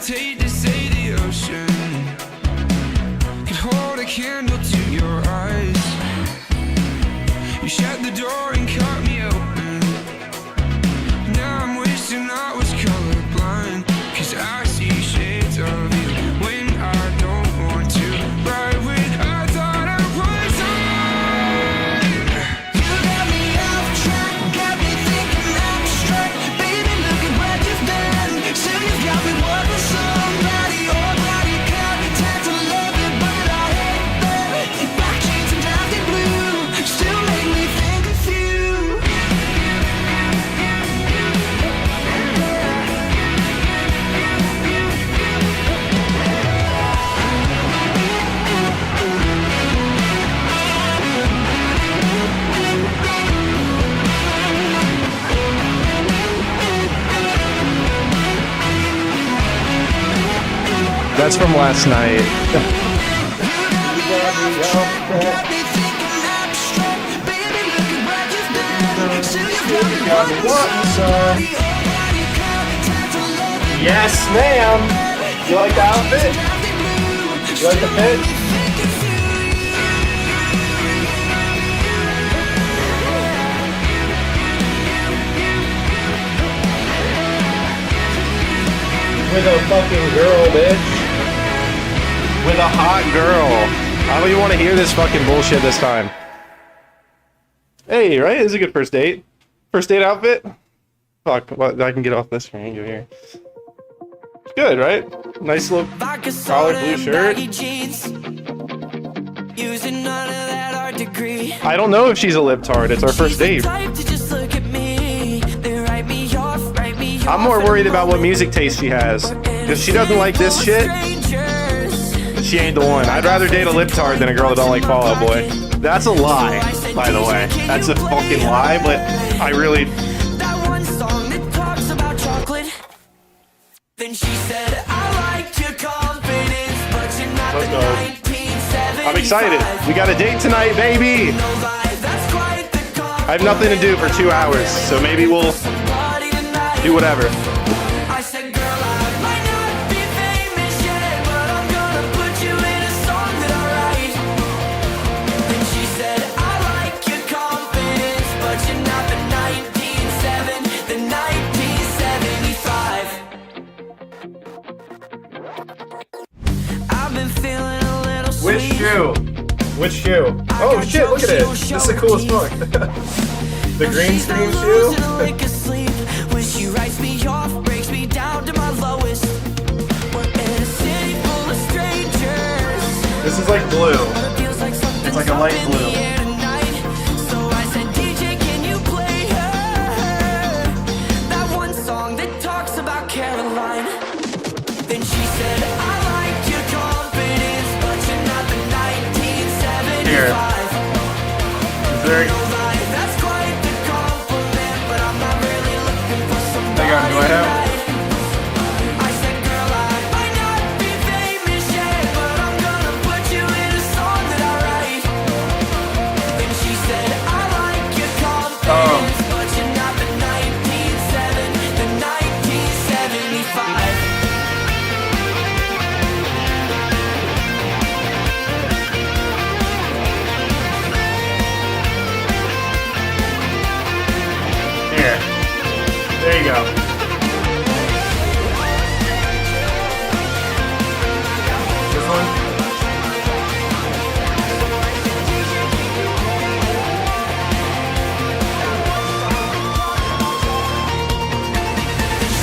hesitate to say the ocean could hold a candle to your eyes. You shut the door and cut me open. Now I'm wishing I was colorblind, 'cause I see shades of you when I don't want to. Right when I thought I was on. You got me off track, got me thinking abstract. Baby, look at what you've done. So you've got me wanting somebody, or body count. Time to love it, but I hate that. Black jeans and drowsy blue still make me think of you. That's from last night. Yes, ma'am. You like the outfit? You like the fit? With a fucking girl, bitch. With a hot girl. I don't even want to hear this fucking bullshit this time. Hey, right? This is a good first date. First date outfit? Fuck, what? I can get off this screen here. It's good, right? Nice little collar blue shirt. I don't know if she's a libtard. It's our first date. I'm more worried about what music taste she has. If she doesn't like this shit, she ain't the one. I'd rather date a libtard than a girl that don't like Fall Out Boy. That's a lie, by the way. That's a fucking lie, but I really... Let's go. I'm excited. We got a date tonight, baby! I have nothing to do for 2 hours, so maybe we'll do whatever. Which shoe? Which shoe? Oh shit, look at it! This is the coolest fuck. The green screen shoe? This is like blue. It's like a light blue. Here. Is there... Hang on, do I have... There you go. This one?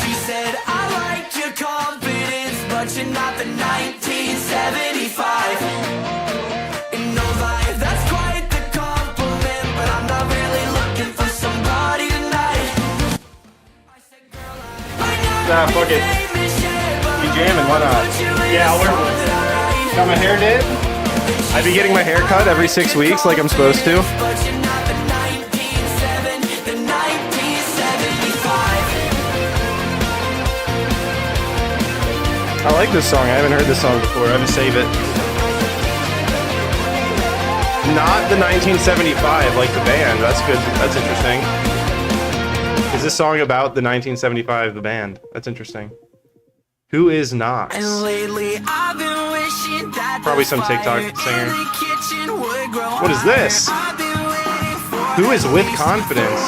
She said, I like your confidence, but you're not the 1975. In no life, that's quite the compliment, but I'm not really looking for somebody tonight. Nah, fuck it. You jamming, why not? Yeah, I'll wear one. Got my hair did? I be getting my hair cut every 6 weeks like I'm supposed to. I like this song. I haven't heard this song before. I have to save it. Not the 1975, like the band. That's good. That's interesting. Is this song about the 1975, the band? That's interesting. Who is Knox? And lately I've been wishing that Probably some TikTok singer. What is this? Who is with confidence?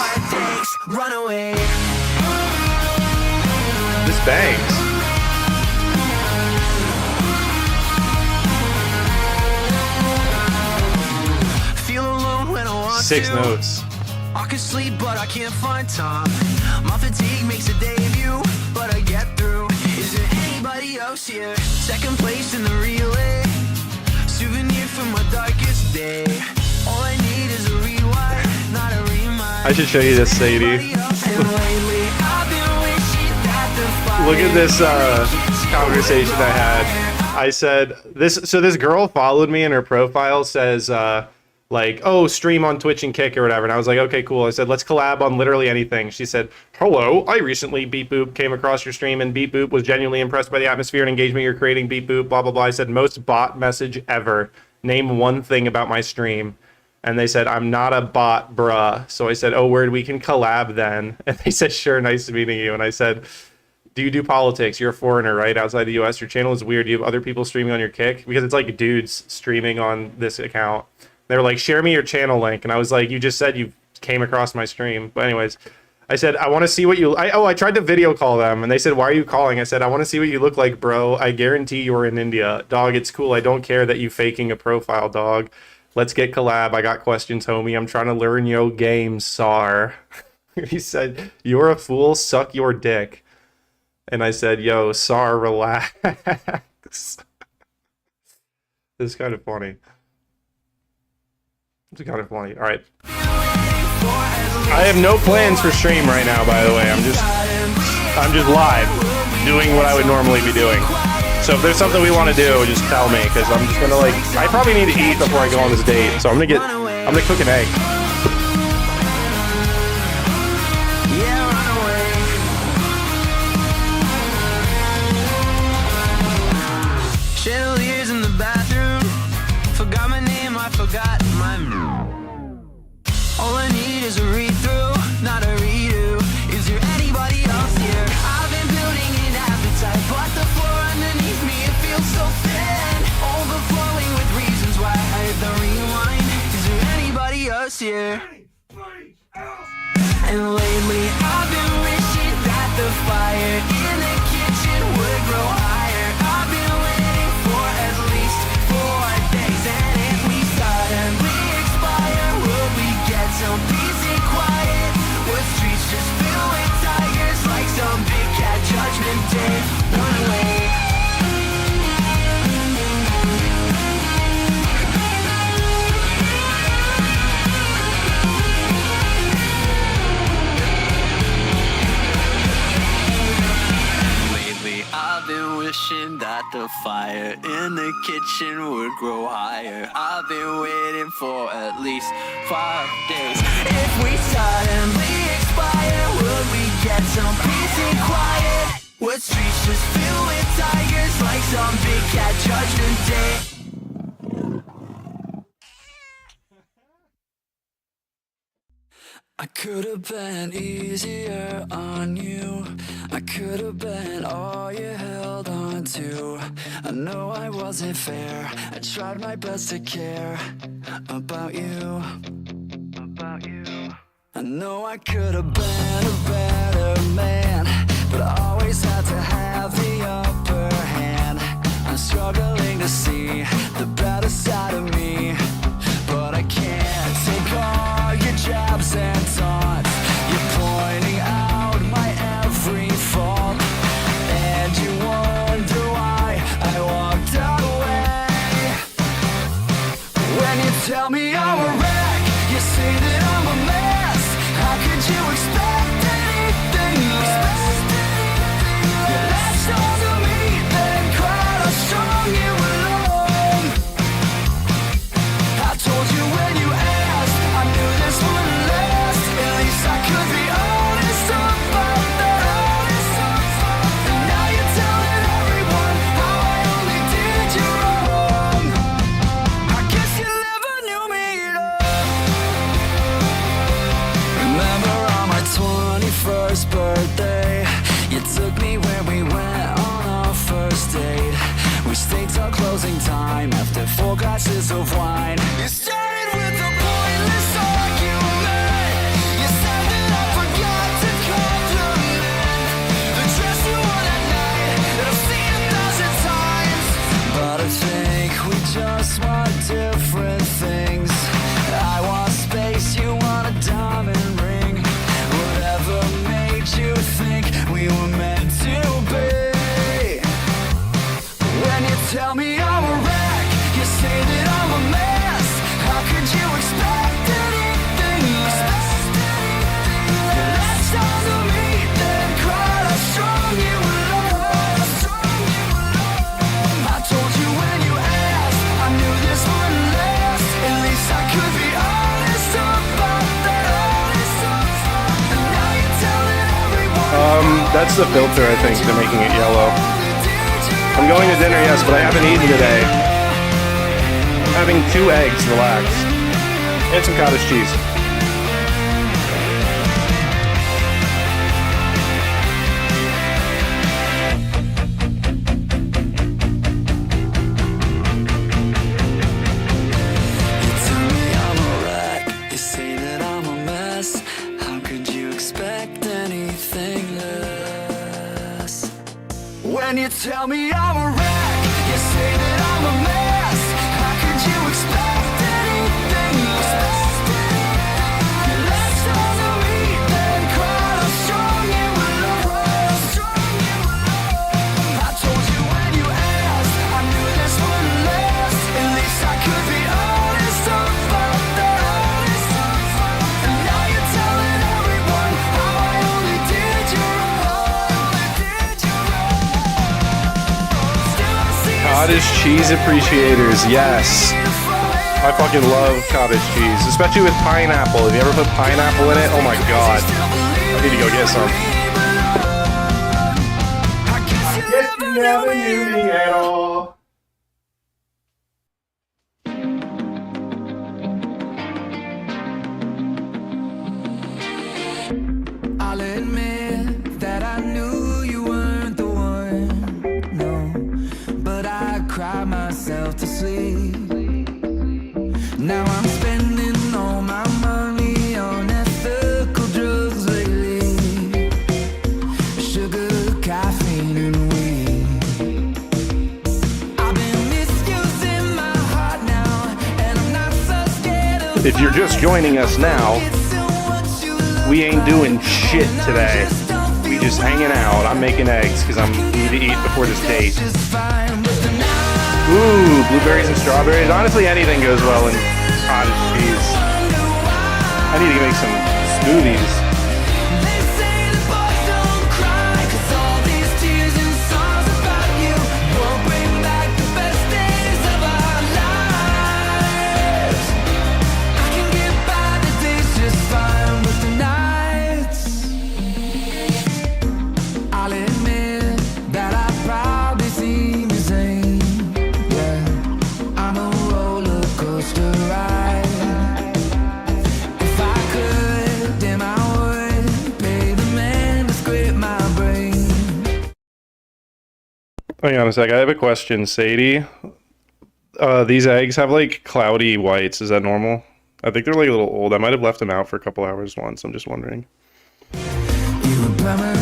This bangs. Feel alone when I want 6 to. notes. I can sleep, but I can't find time. My fatigue makes a debut, but I get through. Is there anybody else here? Second place in the relay. Souvenir from my darkest day. All I need is a rewind, not a remind. I should show you this, Sadie. Look at this conversation I had. I said this. So this girl followed me, and her profile says like, oh, stream on Twitch and Kick or whatever. And I was like, okay, cool. I said, let's collab on literally anything. She said, hello, I recently, Beep Boop, came across your stream, and Beep Boop was genuinely impressed by the atmosphere and engagement you're creating, Beep Boop, blah, blah, blah. I said, most bot message ever. Name one thing about my stream. And they said, I'm not a bot, bruh. So I said, oh, word, we can collab then. And they said, sure, nice meeting you. And I said, do you do politics? You're a foreigner, right? Outside the US, your channel is weird. Do you have other people streaming on your Kick? Because it's like dudes streaming on this account. They were like, share me your channel link. And I was like, you just said you came across my stream. But anyways, I said, I want to see what you... I tried to video call them. And they said, why are you calling? I said, I want to see what you look like, bro. I guarantee you're in India. Dog, it's cool. I don't care that you faking a profile, dog. Let's get collab. I got questions, homie. I'm trying to learn yo game, Sar. He said, you're a fool. Suck your dick. And I said, yo, Sar, relax. This is kind of funny. It's kind of funny. All right. I have no plans for stream right now, by the way. I'm just live doing what I would normally be doing. So if there's something we want to do, just tell me, because I'm just gonna I probably need to eat before I go on this date. So I'm gonna cook an egg. Chandeliers in the bathroom. Forgot my name, I forgot my mood. All I need is a read-through, not a redo. Is there anybody else here? I've been building an appetite, but the floor underneath me, it feels so thin. Overflowing with reasons why I hit the rewind. Is there anybody else here? And lately I've been wishing that the fire in the kitchen would grow higher. I've been waiting for at least 4 days, and if we suddenly expire, will we get some peace and quiet? What streets just fill with tigers like some big cat judgment day? Run away. I've been wishing that the fire in the kitchen would grow higher. I've been waiting for at least 5 days. If we suddenly expire, will we get some peace and quiet? What streets just fill with tigers like some big cat judgment day? I could have been easier on you. I could have been all you held on to. I know I wasn't fair. I tried my best to care about you. I know I could have been a better man, but I always had to have the upper hand. I'm struggling to see the better side of me, but I can't take all your jabs and taunts. You're pointing out my every fault, and you wonder why I walked away. When you tell me I'm a wreck, you say that I'm a mess. How could you expect anything less? passing time after 4 glasses of wine. It started with a pointless argument. You said that I forgot to compliment the dress you wore that night that I've seen 1,000 times. But I think we just want different things. I want space, you want a diamond ring. Whatever made you think we were meant to be. When you tell me I'm a wreck, you say that I'm a mess. How could you expect anything less? You latched onto me, then cried how strong you were. I told you when you asked, I knew this wouldn't last. At least I could be honest about that. And now you're telling everyone. That's the filter, I think, to making it yellow. I'm going to dinner, yes, but I haven't eaten today. I'm having 2 eggs, relax. And some cottage cheese. You tell me I'm a wreck, you say that I'm a mess. How could you expect anything less? When you tell me I'm a wreck, you say that I'm a mess. How could you expect anything less? You latched onto me, then cried how strong you were. I told you when you asked, I knew this wouldn't last. At least I could be honest about that. And now you're telling everyone how I only did you wrong. Cottage cheese appreciators, yes. I fucking love cottage cheese, especially with pineapple. Have you ever put pineapple in it? Oh my god. I need to go get some. I guess you never knew me at all. I'll admit that I knew you weren't the one, no. But I cried myself to sleep. Now I'm spending all my money on ethical drugs lately. Sugar, caffeine, and weed. I've been misusing my heart now, and I'm not so scared of. If you're just joining us now, we ain't doing shit today. We just hanging out. I'm making eggs because I need to eat before this date. Ooh, blueberries and strawberries. Honestly, anything goes well in cottage cheese. I need to make some smoothies. Hang on a sec, I have a question, Sadie. These eggs have like cloudy whites, is that normal? I think they're like a little old. I might have left them out for a couple hours once, I'm just wondering.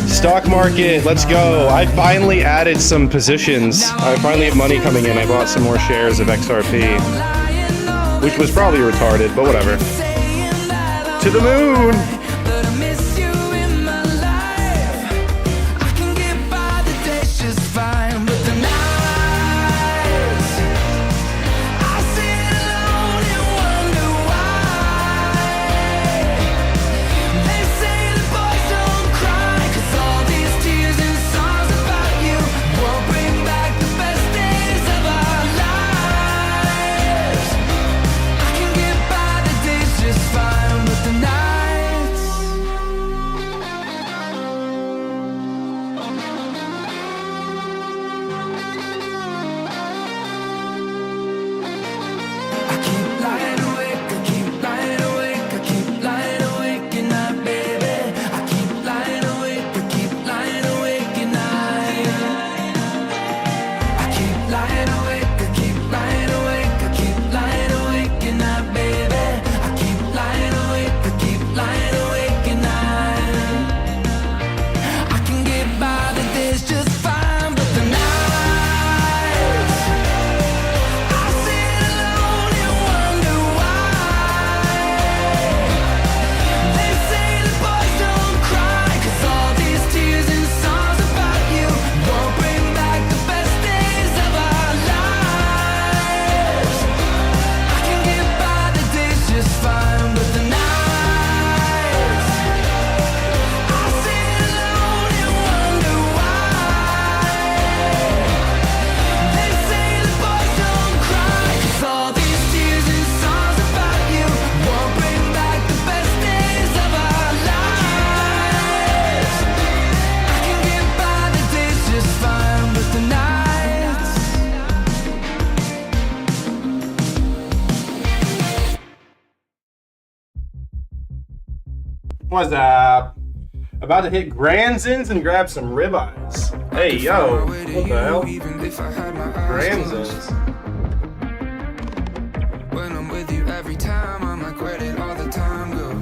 Stock market, let's go. I finally added some positions. I finally have money coming in. I bought some more shares of XRP, which was probably retarded, but whatever. To the moon! What's up? About to hit Granzins and grab some ribeyes. Hey, yo. What the hell? Granzins. When I'm with you every time, I'm like, where did all the time go?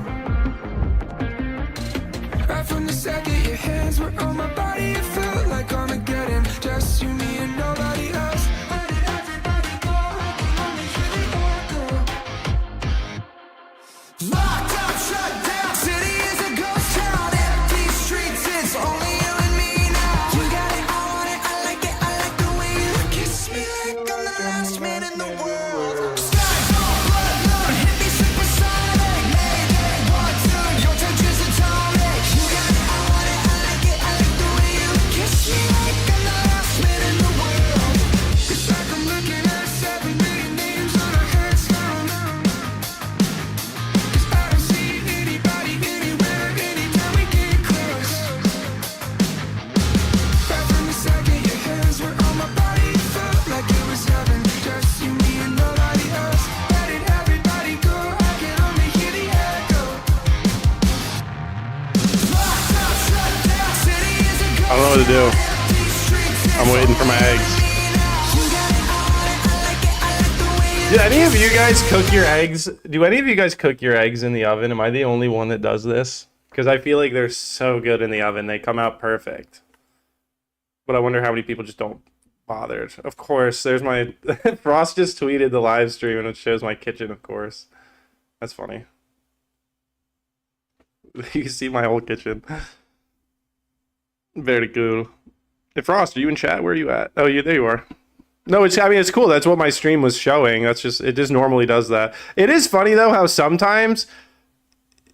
Right from the second your hands were on my body, it felt like Armageddon. Just you, me, and nobody else. Where did everybody go? I can only hear the echo. Locked up, shut down. City is a ghost town. Empty streets, it's only you and me now. You got it, I want it, I like it, I like the way you kiss me like I'm the last man in the world. I don't know what to do. I'm waiting for my eggs. Do any of you guys cook your eggs? Do any of you guys cook your eggs in the oven? Am I the only one that does this? Because I feel like they're so good in the oven. They come out perfect. But I wonder how many people just don't bother. Of course, there's my... Frost just tweeted the live stream and it shows my kitchen, of course. That's funny. You can see my whole kitchen. Very cool. Hey Frost, are you in chat? Where are you at? Oh, there you are. No, I mean, it's cool. That's what my stream was showing. It just normally does that. It is funny though how sometimes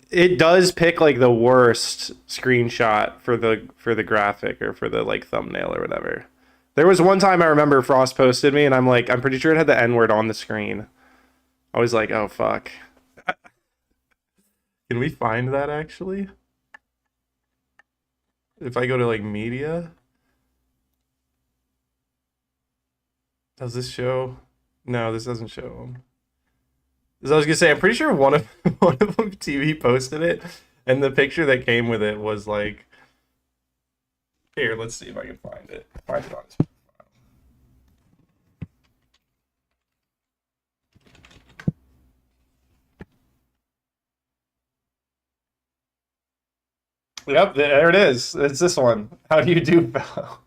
it does pick like the worst screenshot for the graphic or for the like thumbnail or whatever. There was one time I remember Frost posted me and I'm like, I'm pretty sure it had the N-word on the screen. I was like, oh fuck. Can we find that actually? If I go to like media, does this show? No, this doesn't show them. As I was gonna say, I'm pretty sure one of them TV posted it, and the picture that came with it was like, here, let's see if I can find it. Find it on his profile. Yep, there it is. It's this one. How do you do, fellow?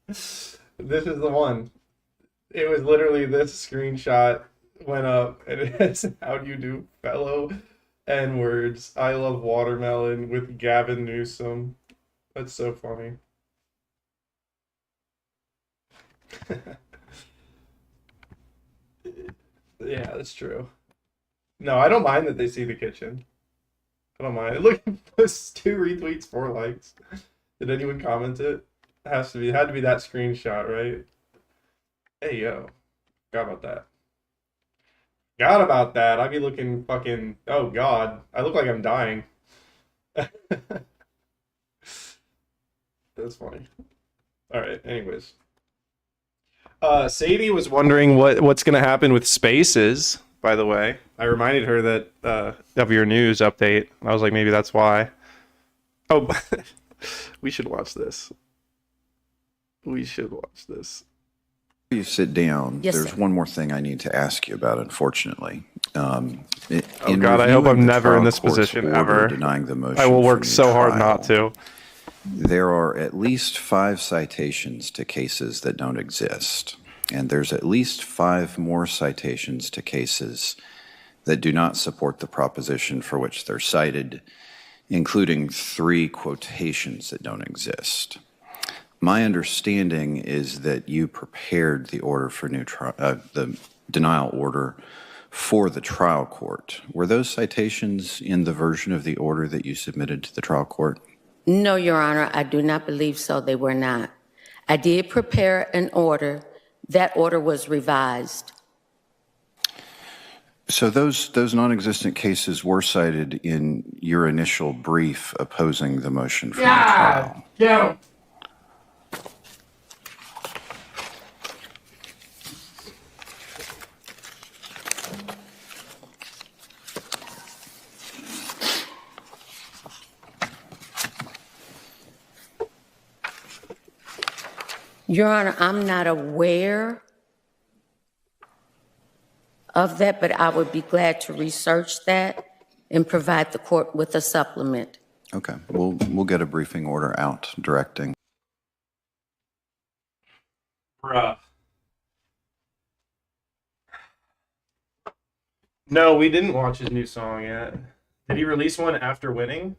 This is the one. It was literally this screenshot went up, and it says, how do you do, fellow? N-words. I love watermelon with Gavin Newsom. That's so funny. Yeah, that's true. No, I don't mind that they see the kitchen. I don't mind. Look, it's 2 retweets, 4 likes. Did anyone comment it? It had to be that screenshot, right? Hey, yo. Forgot about that. Forgot about that. I'd be looking fucking... Oh, God. I look like I'm dying. That's funny. Alright, anyways. Sadie was wondering what's going to happen with Spaces, by the way. I reminded her that of your news update. I was like, maybe that's why. Oh, we should watch this. We should watch this. You sit down. Yes, There's sir. one more thing I need to ask you about, unfortunately. Oh God, I hope I'm never in this position ever. Denying the motion I will for work new so hard trial. not to. There are at least 5 citations to cases that don't exist. And there's at least 5 more citations to cases that do not support the proposition for which they're cited, including 3 quotations that don't exist. My understanding is that you prepared the order for the denial order for the trial court. Were those citations in the version of the order that you submitted to the trial court? No, Your Honor, I do not believe so. They were not. I did prepare an order. That order was revised. So those non-existent cases were cited in your initial brief opposing the motion for new trial. Yeah. Your Honor, I'm not aware of that, but I would be glad to research that and provide the court with a supplement. Okay, we'll get a briefing order out directing. Bruh. No, we didn't watch his new song yet. Did he release one after winning?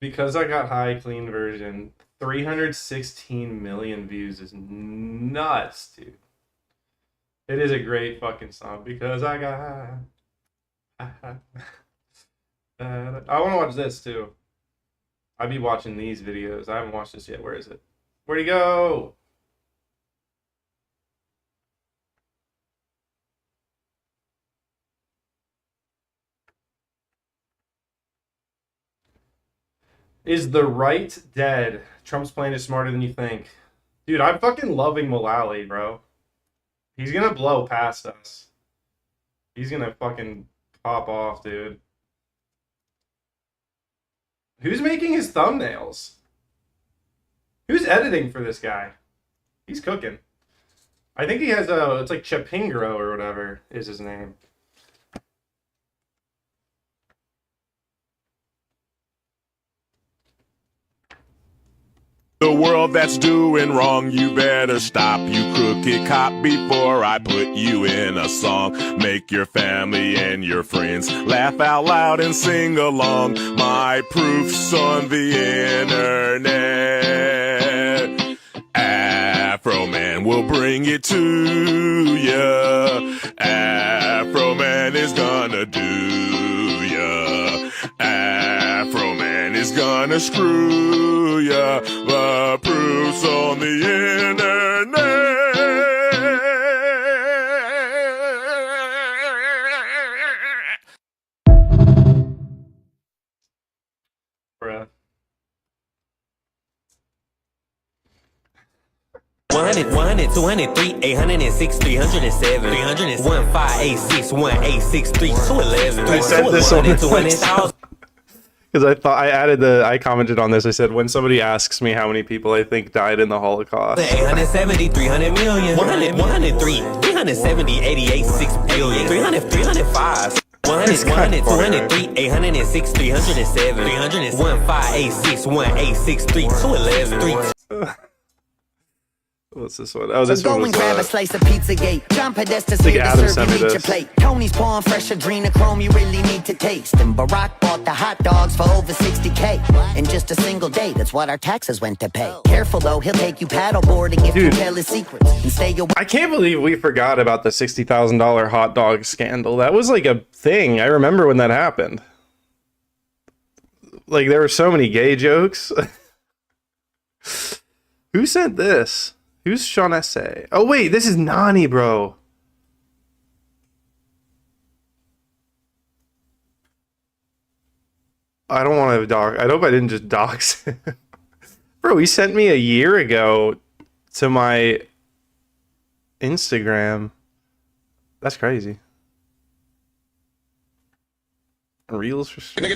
Because I got high clean version, 316 million views is nuts, dude. It is a great fucking song. Because I got high. I want to watch this too. I'd be watching these videos. I haven't watched this yet. Where is it? Where'd he go? Is the right dead? Trump's plan is smarter than you think. Dude, I'm fucking loving Mullally, bro. He's gonna blow past us. He's gonna fucking pop off, dude. Who's making his thumbnails? Who's editing for this guy? He's cooking. I think he has it's like Chapingro or whatever is his name. The world that's doing wrong, you better stop, you crooked cop, before I put you in a song. Make your family and your friends laugh out loud and sing along. My proof's on the internet. Afro Man will bring it to ya. Afro Man is gonna do ya. Afro Man is gonna screw ya. The proof's on the internet. Bruh. 100, 203, 806, 307, 1586, 1863, 211. I said this on the because I commented on this. I said, when somebody asks me how many people I think died in the Holocaust. 870, 300 million. 103, 370, 88, 6 billion. 300, 305. 100, 203, 806, 307, 1586, 1863, 211. What's this one? Oh, this one was grab a slice of Pizzagate. John Podesta think said Adam to sent me serve you eat your this. plate. Tony's pouring fresh adrenochrome you really need to taste. And Barack bought the hot dogs for over 60K in just a single day. That's what our taxes went to pay. Careful though, he'll take you paddleboarding if you Dude. tell his secrets and stay away. I can't believe we forgot about the $60,000 hot dog scandal. That was like a thing. I remember when that happened. Like, there were so many gay jokes. Who sent this? Who's Sean Essay? Oh, wait, this is Nani, bro. I don't want to dox. I hope I didn't just dox him. Bro, he sent me a year ago to my Instagram. That's crazy. Reels for Thank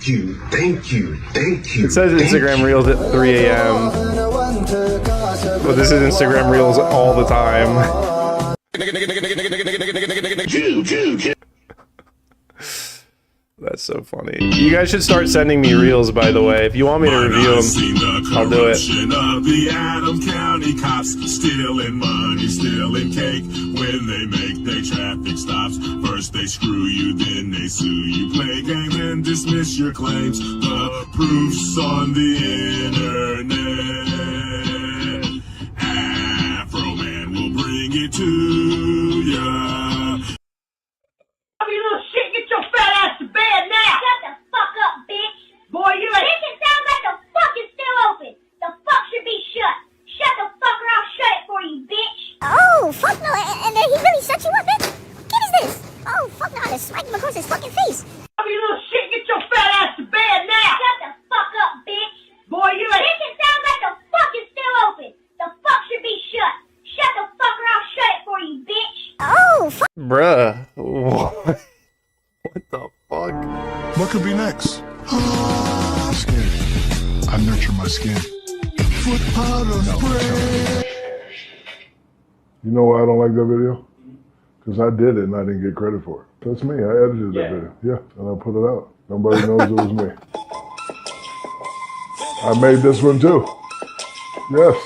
you, thank you, thank you. It says Instagram Reels at 3 a.m. But this is Instagram Reels all the time. That's so funny. You guys should start sending me Reels, by the way. If you want me to review them, I'll do it. Of the Adams County cops stealing money, stealing cake when they make their traffic stops. First they screw you, then they sue you. Play games and dismiss your claims. The proof's on the internet. Afro Man will bring it to ya. You little shit, get your fat ass to bed now! Shut the fuck up, bitch! Bruh. What the fuck? What could be next? Skin. I nurture my skin. Foot powder spray. You know why I don't like that video? Because I did it and I didn't get credit for it. That's me. I edited that video. Yeah, and I put it out. Nobody knows it was me. I made this one too. Yes.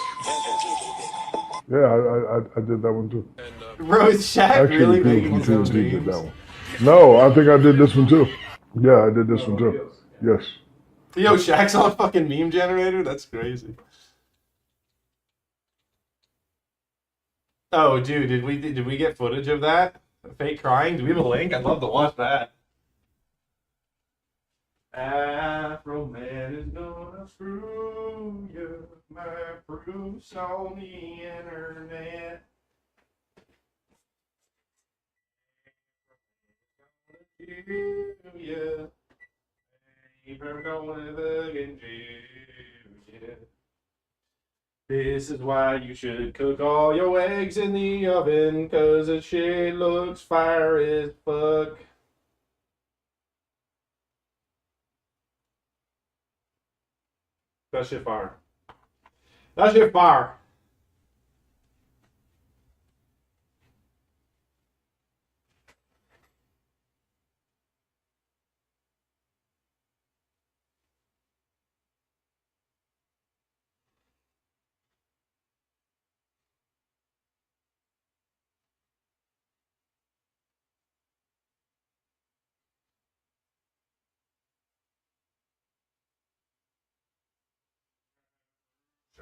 Yeah, I did that one too. Bro, is Shaq really making his own did that memes? one. No, I think I did this one too. Yeah, I did this one too. Yes. Yo, Shaq's on a fucking meme generator? That's crazy. Oh, dude, did we get footage of that? Fake crying? Do we have a link? I'd love to watch that. Afro Man is gonna screw you. My proof's on the internet. Yeah. We're gonna fucking do ya. This is why you should cook all your eggs in the oven, cause the shit looks fire as fuck. That shit fire. That shit fire.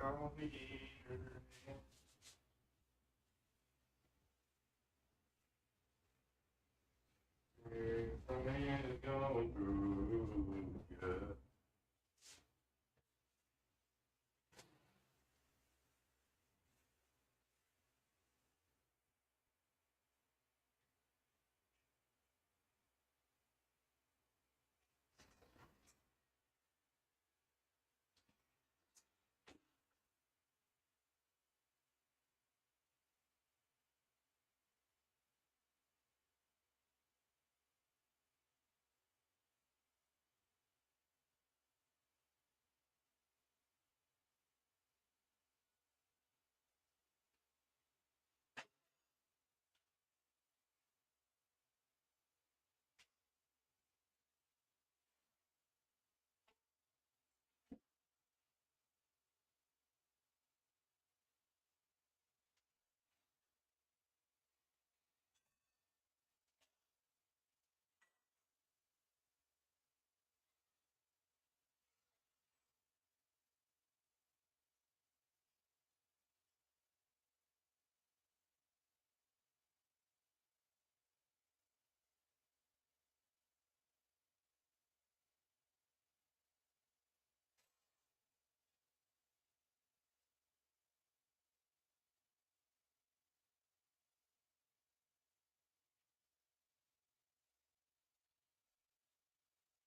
On the internet. The man is going through, yeah.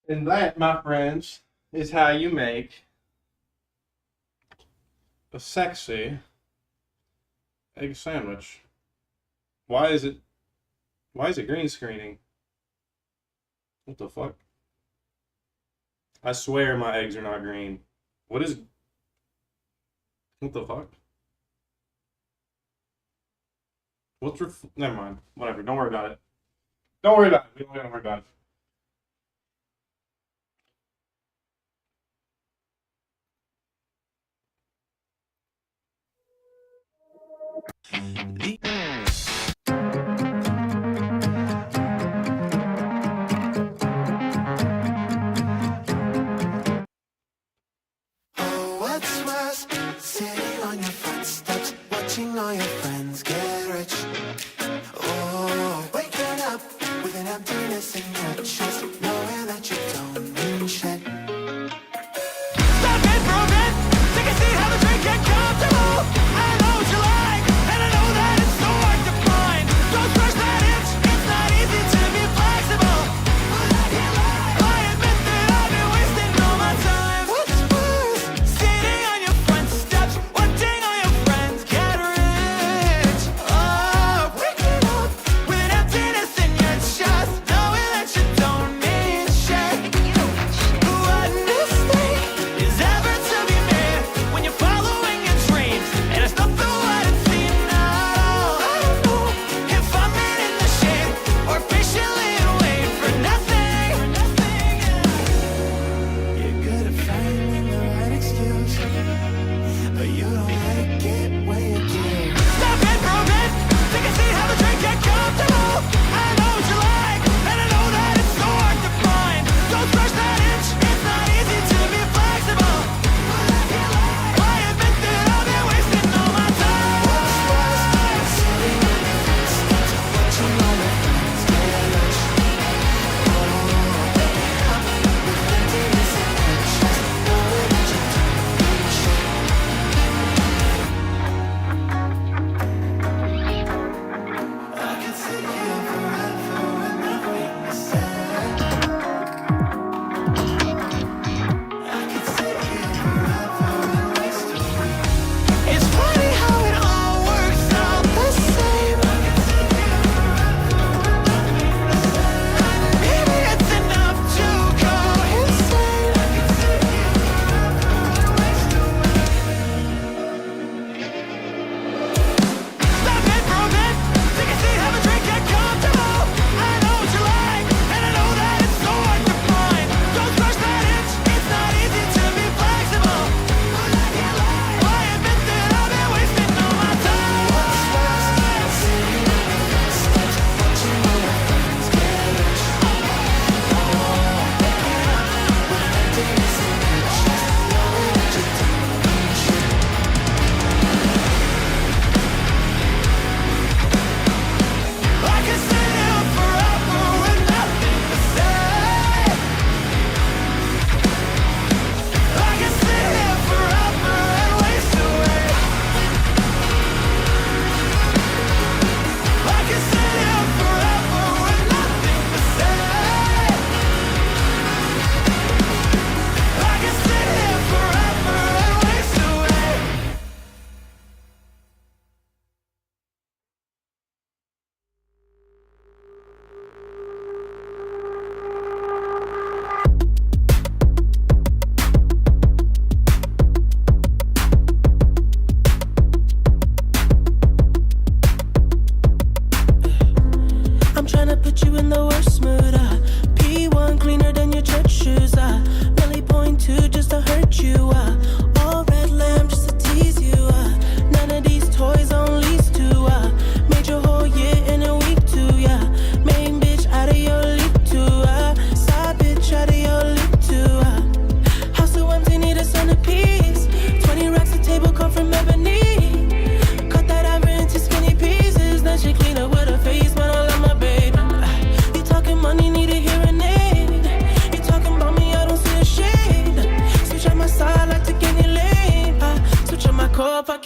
And that, my friends, is how you make a sexy egg sandwich. Why is it green screening? What the fuck? I swear my eggs are not green. What the fuck? Never mind. Whatever. Don't worry about it. Don't worry about it. We don't gotta worry about it. Oh, what's worse? Sitting on your front steps, watching all your friends get rich. Oh, waking up with an emptiness in your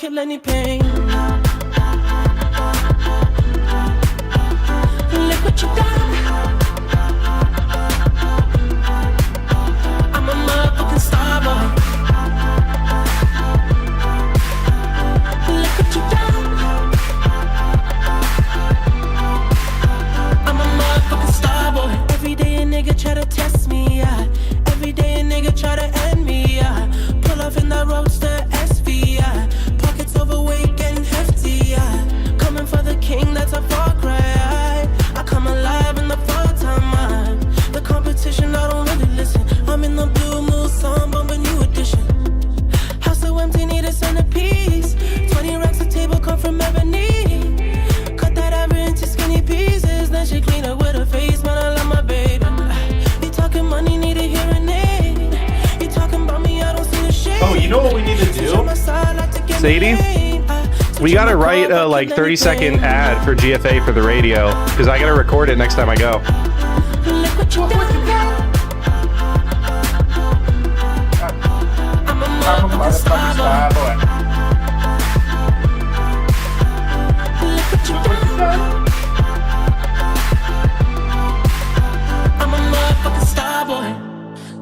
kill any pain. Look what you done. I'm a motherfucking star boy. Look what you done. I'm a motherfucking star boy. Every day a nigga try to test me, yeah. Every day a nigga try to end me, yeah. Pull off in the roadster SV, yeah. Pockets overweight getting hefty, yeah. Coming for the king, that's a far cry. I come alive in the fall time. The competition, I don't really listen. I'm in the blue mood, song, bumping new edition. House so empty, need a centerpiece. 20 racks of table come from ebony. Cut that ever into skinny pieces. Then she clean up with her face, man, I love my baby. You talking money, need a hearing aid. You talking about me, I don't see the shade. Oh, you know what we need to do? Sadie? We gotta write a like 30-second ad for GFA for the radio, because I gotta record it next time I go. Look what you done. I'm a motherfucking star boy. Look what you done. I'm a motherfucking star boy.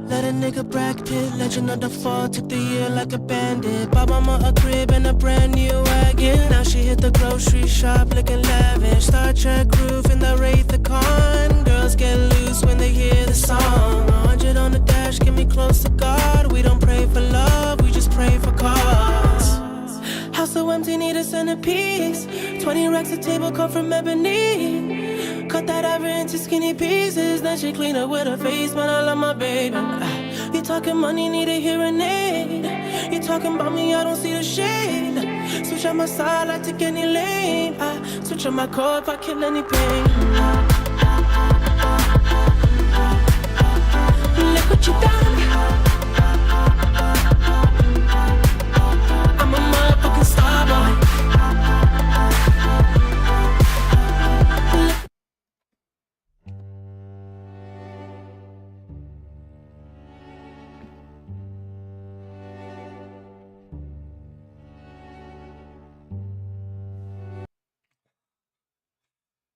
Let a nigga Brad Pitt, legend of the fall, took the year like a bandit. Bought mama a crib and a brand new wagon. Now she hit the grocery shop looking lavish. Star Trek roof in the Wraith the Con. Girls get loose when they hear the song. 100 on the dash, get me close to God. We don't pray for love, we just pray for cause. House so empty, need a centerpiece. 20 racks of table come from ebony. Cut that ever into skinny pieces. Then she clean up with her face, man, I love my baby. You talking money, need a hearing aid. You talking about me, I don't see the shade. Switch on my side, I take any lane. I switch on my core if I kill any pain. Look what you done. I'm a motherfucking star boy.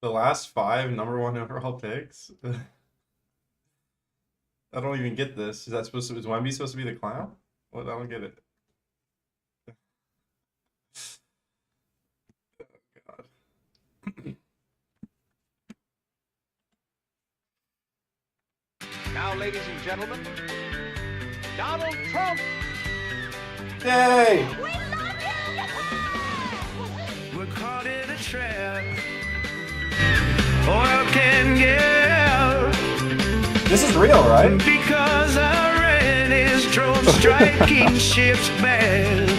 The last 5 #1 overall picks? I don't even get this. Is that supposed to, is Wemby supposed to be the clown? What? I don't get it. Oh, God. Now, ladies and gentlemen, Donald Trump. Yay! We're caught in a trap. Oil can get. This is real, right? Because Iran is drone striking ships bad.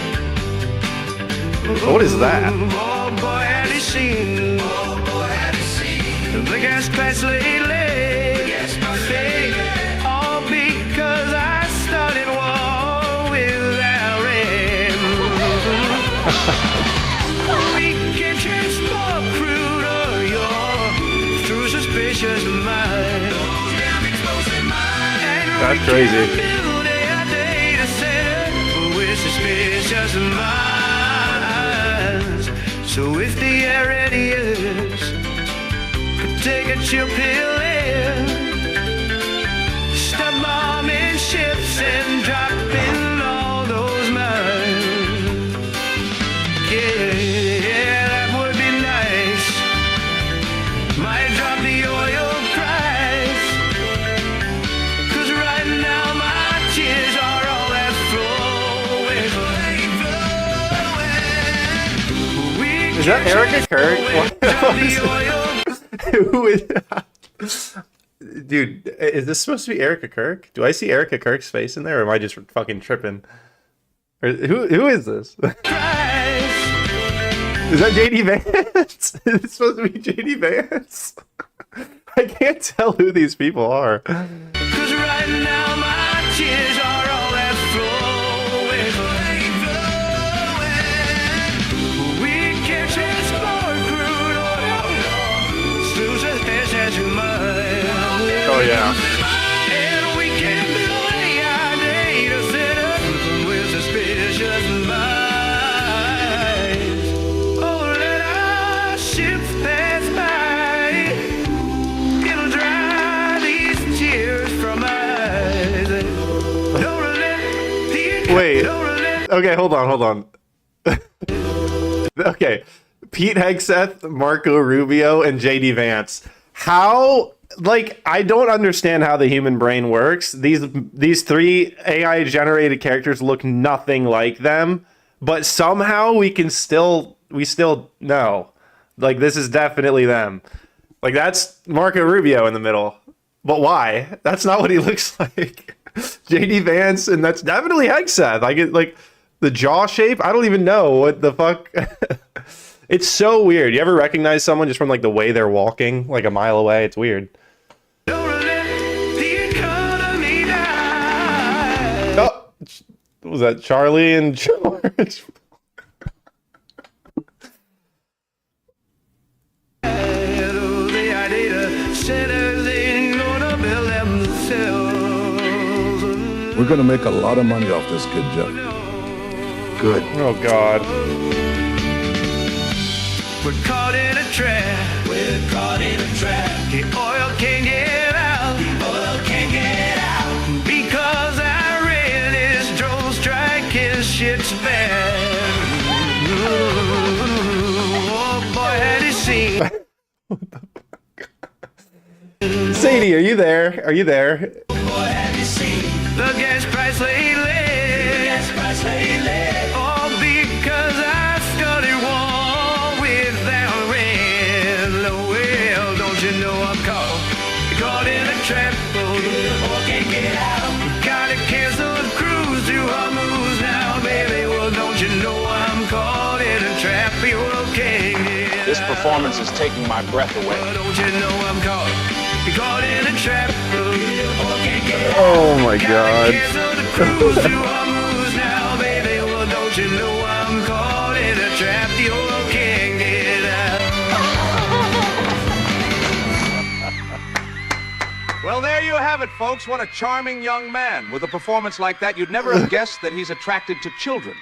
What is that? Oh boy, had he seen the gas price lately? All because I started war with Iran. We can transport crude oil through suspicious minds. That's crazy. Build a data center with suspicious minds. So if the Iranians could take a chill pill in, stop bombing ships and dropping all those mines. Yeah, that would be nice. Might drop the oil price. 'Cause right now my tears are all that flowing. We Is that Erica Kirk? Who is Dude, is this supposed to be Erica Kirk? Do I see Erica Kirk's face in there, or am I just fucking tripping? Or, who is this? Is that JD Vance? Is it supposed to be JD Vance? I can't tell who these people are. 'Cause right now my tears are all that flowing. We can transport crude oil through suspicious minds. Oh yeah. And we can build a data center with suspicious minds. Wait. Okay, hold on. Okay. Pete Hegseth, Marco Rubio, and JD Vance. How, like, I don't understand how the human brain works. These three AI generated characters look nothing like them, but somehow we still know. Like, this is definitely them. Like, that's Marco Rubio in the middle. But why? That's not what he looks like. JD Vance, and that's definitely Hegseth. I get, like, the jaw shape. I don't even know what the fuck. It's so weird. You ever recognize someone just from, like, the way they're walking, like, a mile away? It's weird. Oh, what was that? Charlie and George? We're gonna make a lot of money off this kid, Jeff. Good. Oh, God. We're caught in a trap. We're caught in a trap. The oil can't get out. The oil can't get out. Because I read this drone strike, his shit's bad. Oh boy, had he seen. Sadie, are you there? Are you there? Boy, have you seen the gas price lately? The gas price lately. All because I started war without rain. Well, don't you know I'm caught in a trap. Oh, can't get out. Gotta cancel the cruise to Hormuz now, baby. Well, don't you know I'm caught in a trap. You can't get out. This performance is taking my breath away. Well, don't you know I'm caught in a trap. Oh my God. Well, there you have it, folks. What a charming young man. With a performance like that, you'd never have guessed that he's attracted to children.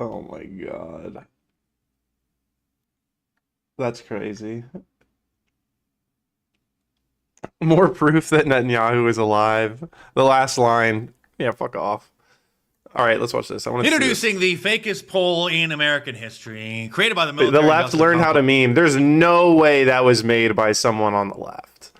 Oh my God. That's crazy. More proof that Netanyahu is alive. The last line. Yeah, fuck off. All right, let's watch this. I want to Introducing the fakest poll in American history, created by the military. The left learned how to meme. There's no way that was made by someone on the left.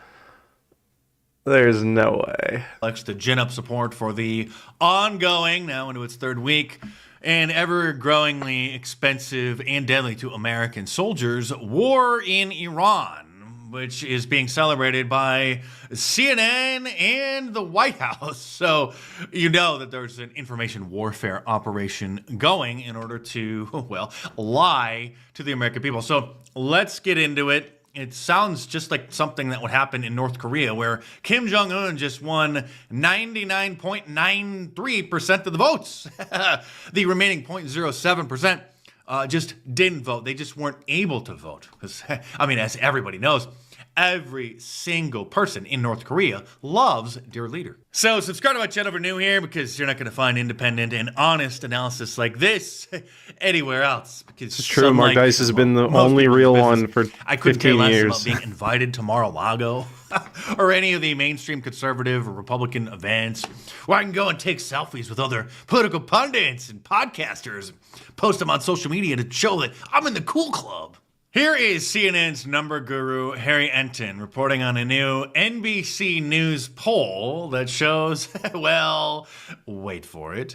There's no way. Likes to gin up support for the ongoing, now into its third week, and ever-growingly expensive and deadly to American soldiers, war in Iran, which is being celebrated by CNN and the White House. So you know that there's an information warfare operation going in order to, well, lie to the American people. So let's get into it. It sounds just like something that would happen in North Korea, where Kim Jong-un just won 99.93% of the votes. The remaining 0.07% just didn't vote. They just weren't able to vote. Because, I mean, as everybody knows, every single person in North Korea loves their leader. So subscribe to my channel if you're new here, because you're not going to find independent and honest analysis like this anywhere else. Because it's true. Mark Dice has been the only real one for 15 years. I couldn't care less about being invited to Mar-a-Lago or any of the mainstream conservative or Republican events where I can go and take selfies with other political pundits and podcasters, post them on social media to show that I'm in the cool club. Here is CNN's number guru, Harry Enton, reporting on a new NBC News poll that shows, well, wait for it.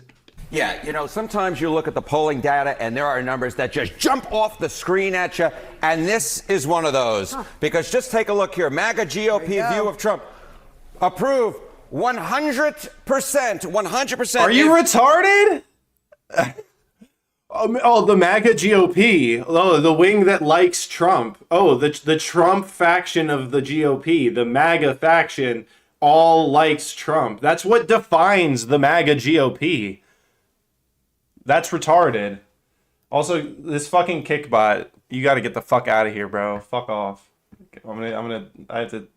Yeah, you know, sometimes you look at the polling data and there are numbers that just jump off the screen at you, and this is one of those. Because just take a look here. MAGA GOP view of Trump. Approve 100%. 100%. Are you retarded? Oh, the MAGA GOP. Oh, the wing that likes Trump. Oh, the Trump faction of the GOP. The MAGA faction all likes Trump. That's what defines the MAGA GOP. That's retarded. Also, this fucking kickbot. You got to get the fuck out of here, bro. Fuck off. I have to.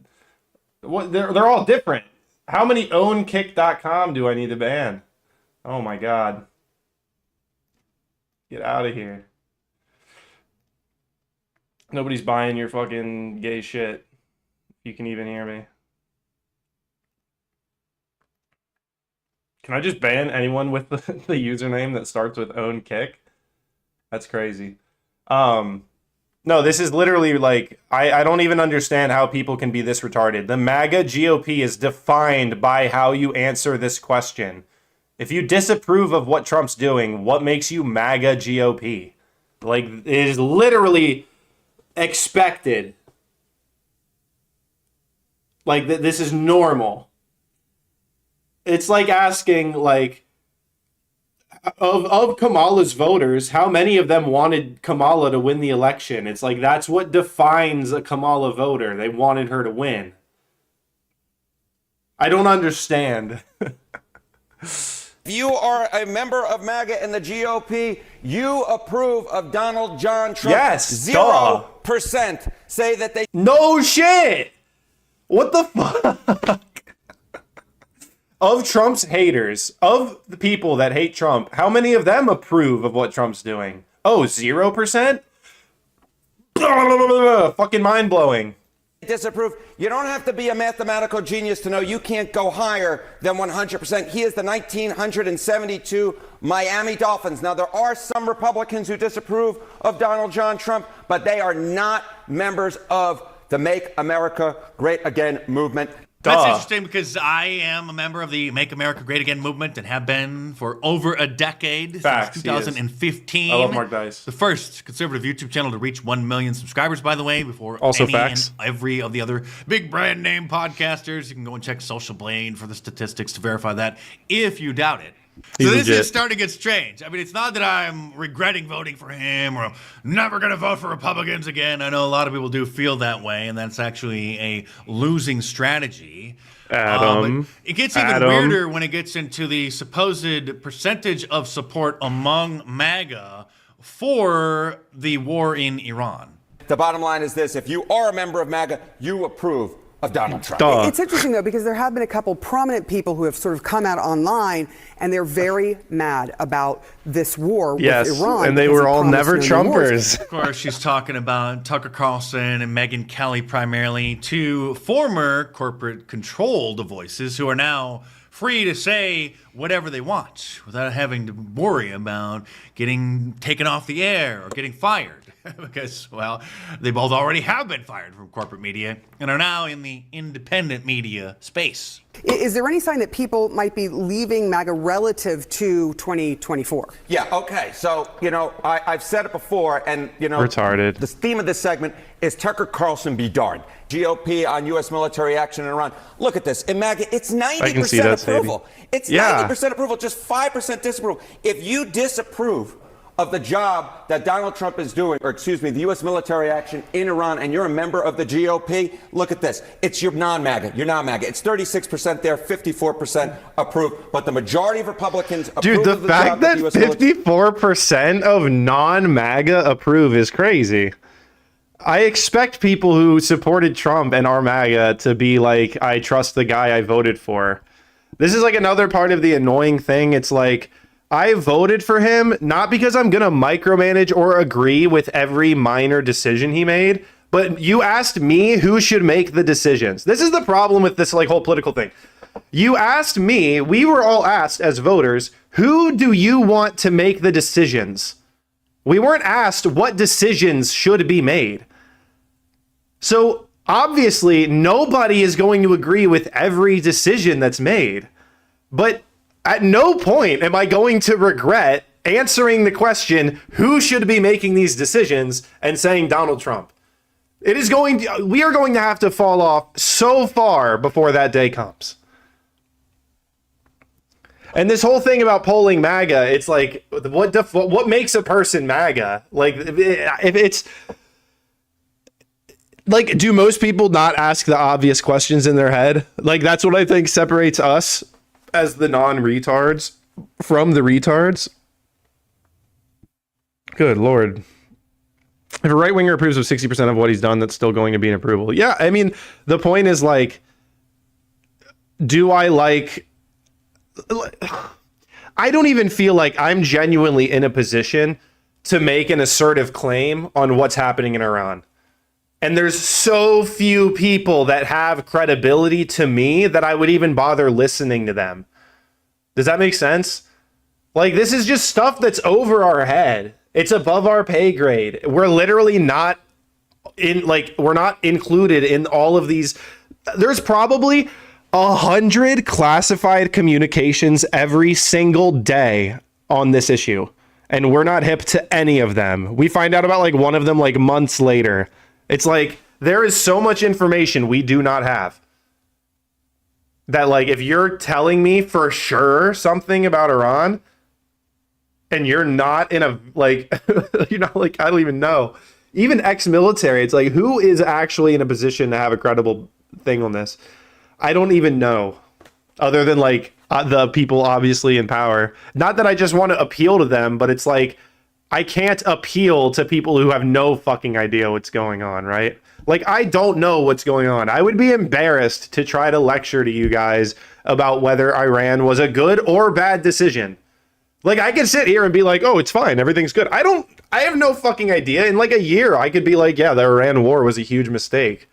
What? They're all different. How many ownkick.com do I need to ban? Oh my God. Get out of here. Nobody's buying your fucking gay shit. You can even hear me. Can I just ban anyone with the username that starts with own kick? That's crazy. No, this is literally like, I don't even understand how people can be this retarded. The MAGA GOP is defined by how you answer this question. If you disapprove of what Trump's doing, what makes you MAGA GOP? Like, it is literally expected. Like, this is normal. It's like asking, like, of Kamala's voters, how many of them wanted Kamala to win the election? It's like, that's what defines a Kamala voter. They wanted her to win. I don't understand. If you are a member of MAGA and the GOP, you approve of Donald John Trump. Yes, 0% say that they... No shit! What the fuck? Of Trump's haters, of the people that hate Trump, how many of them approve of what Trump's doing? Oh, 0%? Fucking mind-blowing. Disapprove. You don't have to be a mathematical genius to know you can't go higher than 100%. He is the 1972 Miami Dolphins. Now, there are some Republicans who disapprove of Donald John Trump, but they are not members of the Make America Great Again movement. That's interesting because I am a member of the Make America Great Again movement and have been for over a decade, Facts, since 2015. I love Mark Dice. The first conservative YouTube channel to reach 1 million subscribers, by the way, before also any facts. and every of the other big brand name podcasters. You can go and check Social Blade for the statistics to verify that if you doubt it. He's so this legit. is starting to get strange. I mean, it's not that I'm regretting voting for him or I'm never going to vote for Republicans again. I know a lot of people do feel that way, and that's actually a losing strategy. Adam. But it gets even weirder when it gets into the supposed percentage of support among MAGA for the war in Iran. The bottom line is this. If you are a member of MAGA, you approve of Donald Trump. It's interesting, though, because there have been a couple prominent people who have sort of come out online, and they're very mad about this war with Iran. And they were all never Trumpers. Of course, she's talking about Tucker Carlson and Megyn Kelly primarily, two former corporate-controlled voices who are now free to say whatever they want without having to worry about getting taken off the air or getting fired. Because, well, they both already have been fired from corporate media and are now in the independent media space. Is there any sign that people might be leaving MAGA relative to 2024? Yeah, okay. So, you know, I've said it before, and, you know, retarded. The theme of this segment is Tucker Carlson be darned. GOP on U.S. military action in Iran. Look at this. In MAGA, it's 90% approval. It's 90% approval, just 5% disapproval. If you disapprove of the job that Donald Trump is doing, or excuse me, the U.S. military action in Iran, and you're a member of the GOP, look at this. It's your non-MAGA. You're non-MAGA. It's 36% there, 54% approve. But the majority of Republicans approve of the fact job that 54% of non-MAGA approve is crazy. I expect people who supported Trump and are MAGA to be like, I trust the guy I voted for. This is like another part of the annoying thing. It's like, I voted for him not because I'm going to micromanage or agree with every minor decision he made, but you asked me who should make the decisions. This is the problem with this like whole political thing. You asked me, we were all asked as voters, who do you want to make the decisions? We weren't asked what decisions should be made. So obviously nobody is going to agree with every decision that's made, but at no point am I going to regret answering the question, who should be making these decisions, and saying Donald Trump. We are going to have to fall off so far before that day comes. And this whole thing about polling MAGA, it's like, what makes a person MAGA? Like, if it's like, do most people not ask the obvious questions in their head? Like, that's what I think separates us as the non-retards from the retards. Good Lord. If a right-winger approves of 60% of what he's done, that's still going to be an approval. Yeah, I mean, the point is like, do I like... I don't even feel like I'm genuinely in a position to make an assertive claim on what's happening in Iran. And there's so few people that have credibility to me that I would even bother listening to them. Does that make sense? Like, this is just stuff that's over our head. It's above our pay grade. We're literally not we're not included in all of these. There's probably 100 classified communications every single day on this issue, and we're not hip to any of them. We find out about like one of them like months later. It's like there is so much information we do not have that, like, if you're telling me for sure something about Iran and you're not in a like you're not like, I don't even know, even ex-military, it's like, who is actually in a position to have a credible thing on this? I don't even know, other than like the people obviously in power. Not that I just want to appeal to them, but it's like, I can't appeal to people who have no fucking idea what's going on, right? Like, I don't know what's going on. I would be embarrassed to try to lecture to you guys about whether Iran was a good or bad decision. Like, I could sit here and be like, oh, it's fine, everything's good. I have no fucking idea. In like a year, I could be like, yeah, the Iran war was a huge mistake.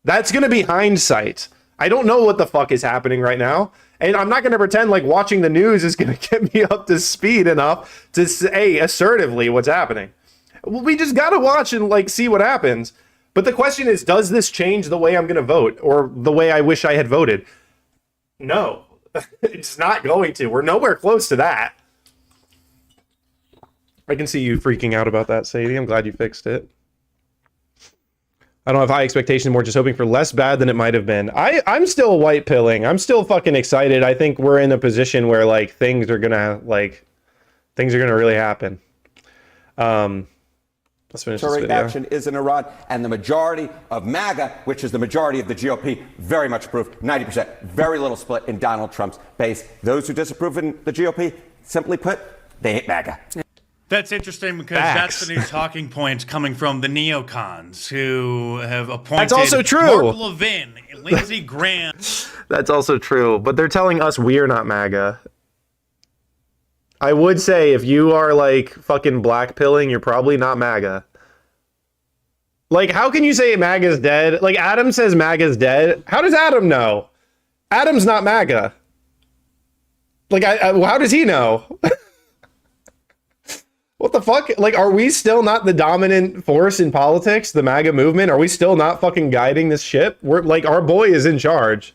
That's going to be hindsight. I don't know what the fuck is happening right now. And I'm not going to pretend like watching the news is going to get me up to speed enough to say assertively what's happening. We just got to watch and like see what happens. But the question is, does this change the way I'm going to vote or the way I wish I had voted? No, it's not going to. We're nowhere close to that. I can see you freaking out about that, Sadie. I'm glad you fixed it. I don't have high expectations, more just hoping for less bad than it might have been. I'm still white pilling. I'm still fucking excited. I think we're in a position where like things are gonna really happen. Let's finish this video. Action is in Iran, and the majority of MAGA, which is the majority of the GOP, very much approved, 90%, very little split in Donald Trump's base. Those who disapprove in the GOP, simply put, they hate MAGA. That's interesting because that's the new talking points coming from the neocons who have appointed That's also true. Mark Levin, Lindsey Graham. That's also true, but they're telling us we're not MAGA. I would say if you are like fucking black pilling, you're probably not MAGA. Like, how can you say MAGA's dead? Like, Adam says MAGA's dead. How does Adam know? Adam's not MAGA. Like, how does he know? What the fuck? Like, are we still not the dominant force in politics? The MAGA movement? Are we still not fucking guiding this ship? We're like, our boy is in charge.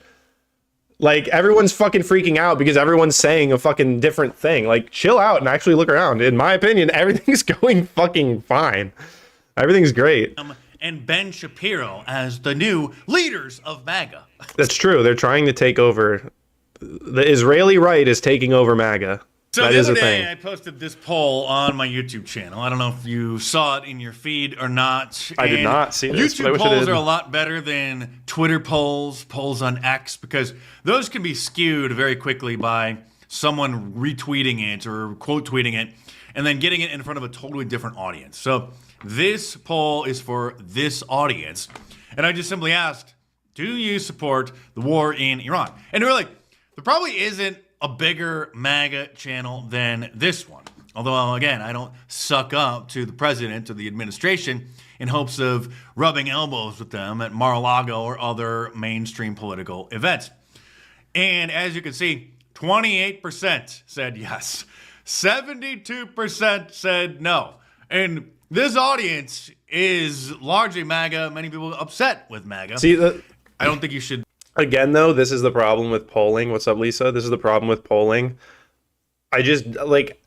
Like, everyone's fucking freaking out because everyone's saying a fucking different thing. Like, chill out and actually look around. In my opinion, everything's going fucking fine. Everything's great. And Ben Shapiro as the new leaders of MAGA. That's true. They're trying to take over. The Israeli right is taking over MAGA. So that the is other a day, thing. I posted this poll on my YouTube channel. I don't know if you saw it in your feed or not. I did not see this, but I YouTube wish I polls did. are a lot better than Twitter polls, polls on X, because those can be skewed very quickly by someone retweeting it or quote tweeting it and then getting it in front of a totally different audience. So this poll is for this audience. And I just simply asked, do you support the war in Iran? And they were like, there probably isn't a bigger MAGA channel than this one. Although, again, I don't suck up to the president or the administration in hopes of rubbing elbows with them at Mar-a-Lago or other mainstream political events. And as you can see, 28% said yes. 72% said no. And this audience is largely MAGA. Many people are upset with MAGA. See, I don't think you should. Again, though, this is the problem with polling. What's up, Lisa? This is the problem with polling. I just, like,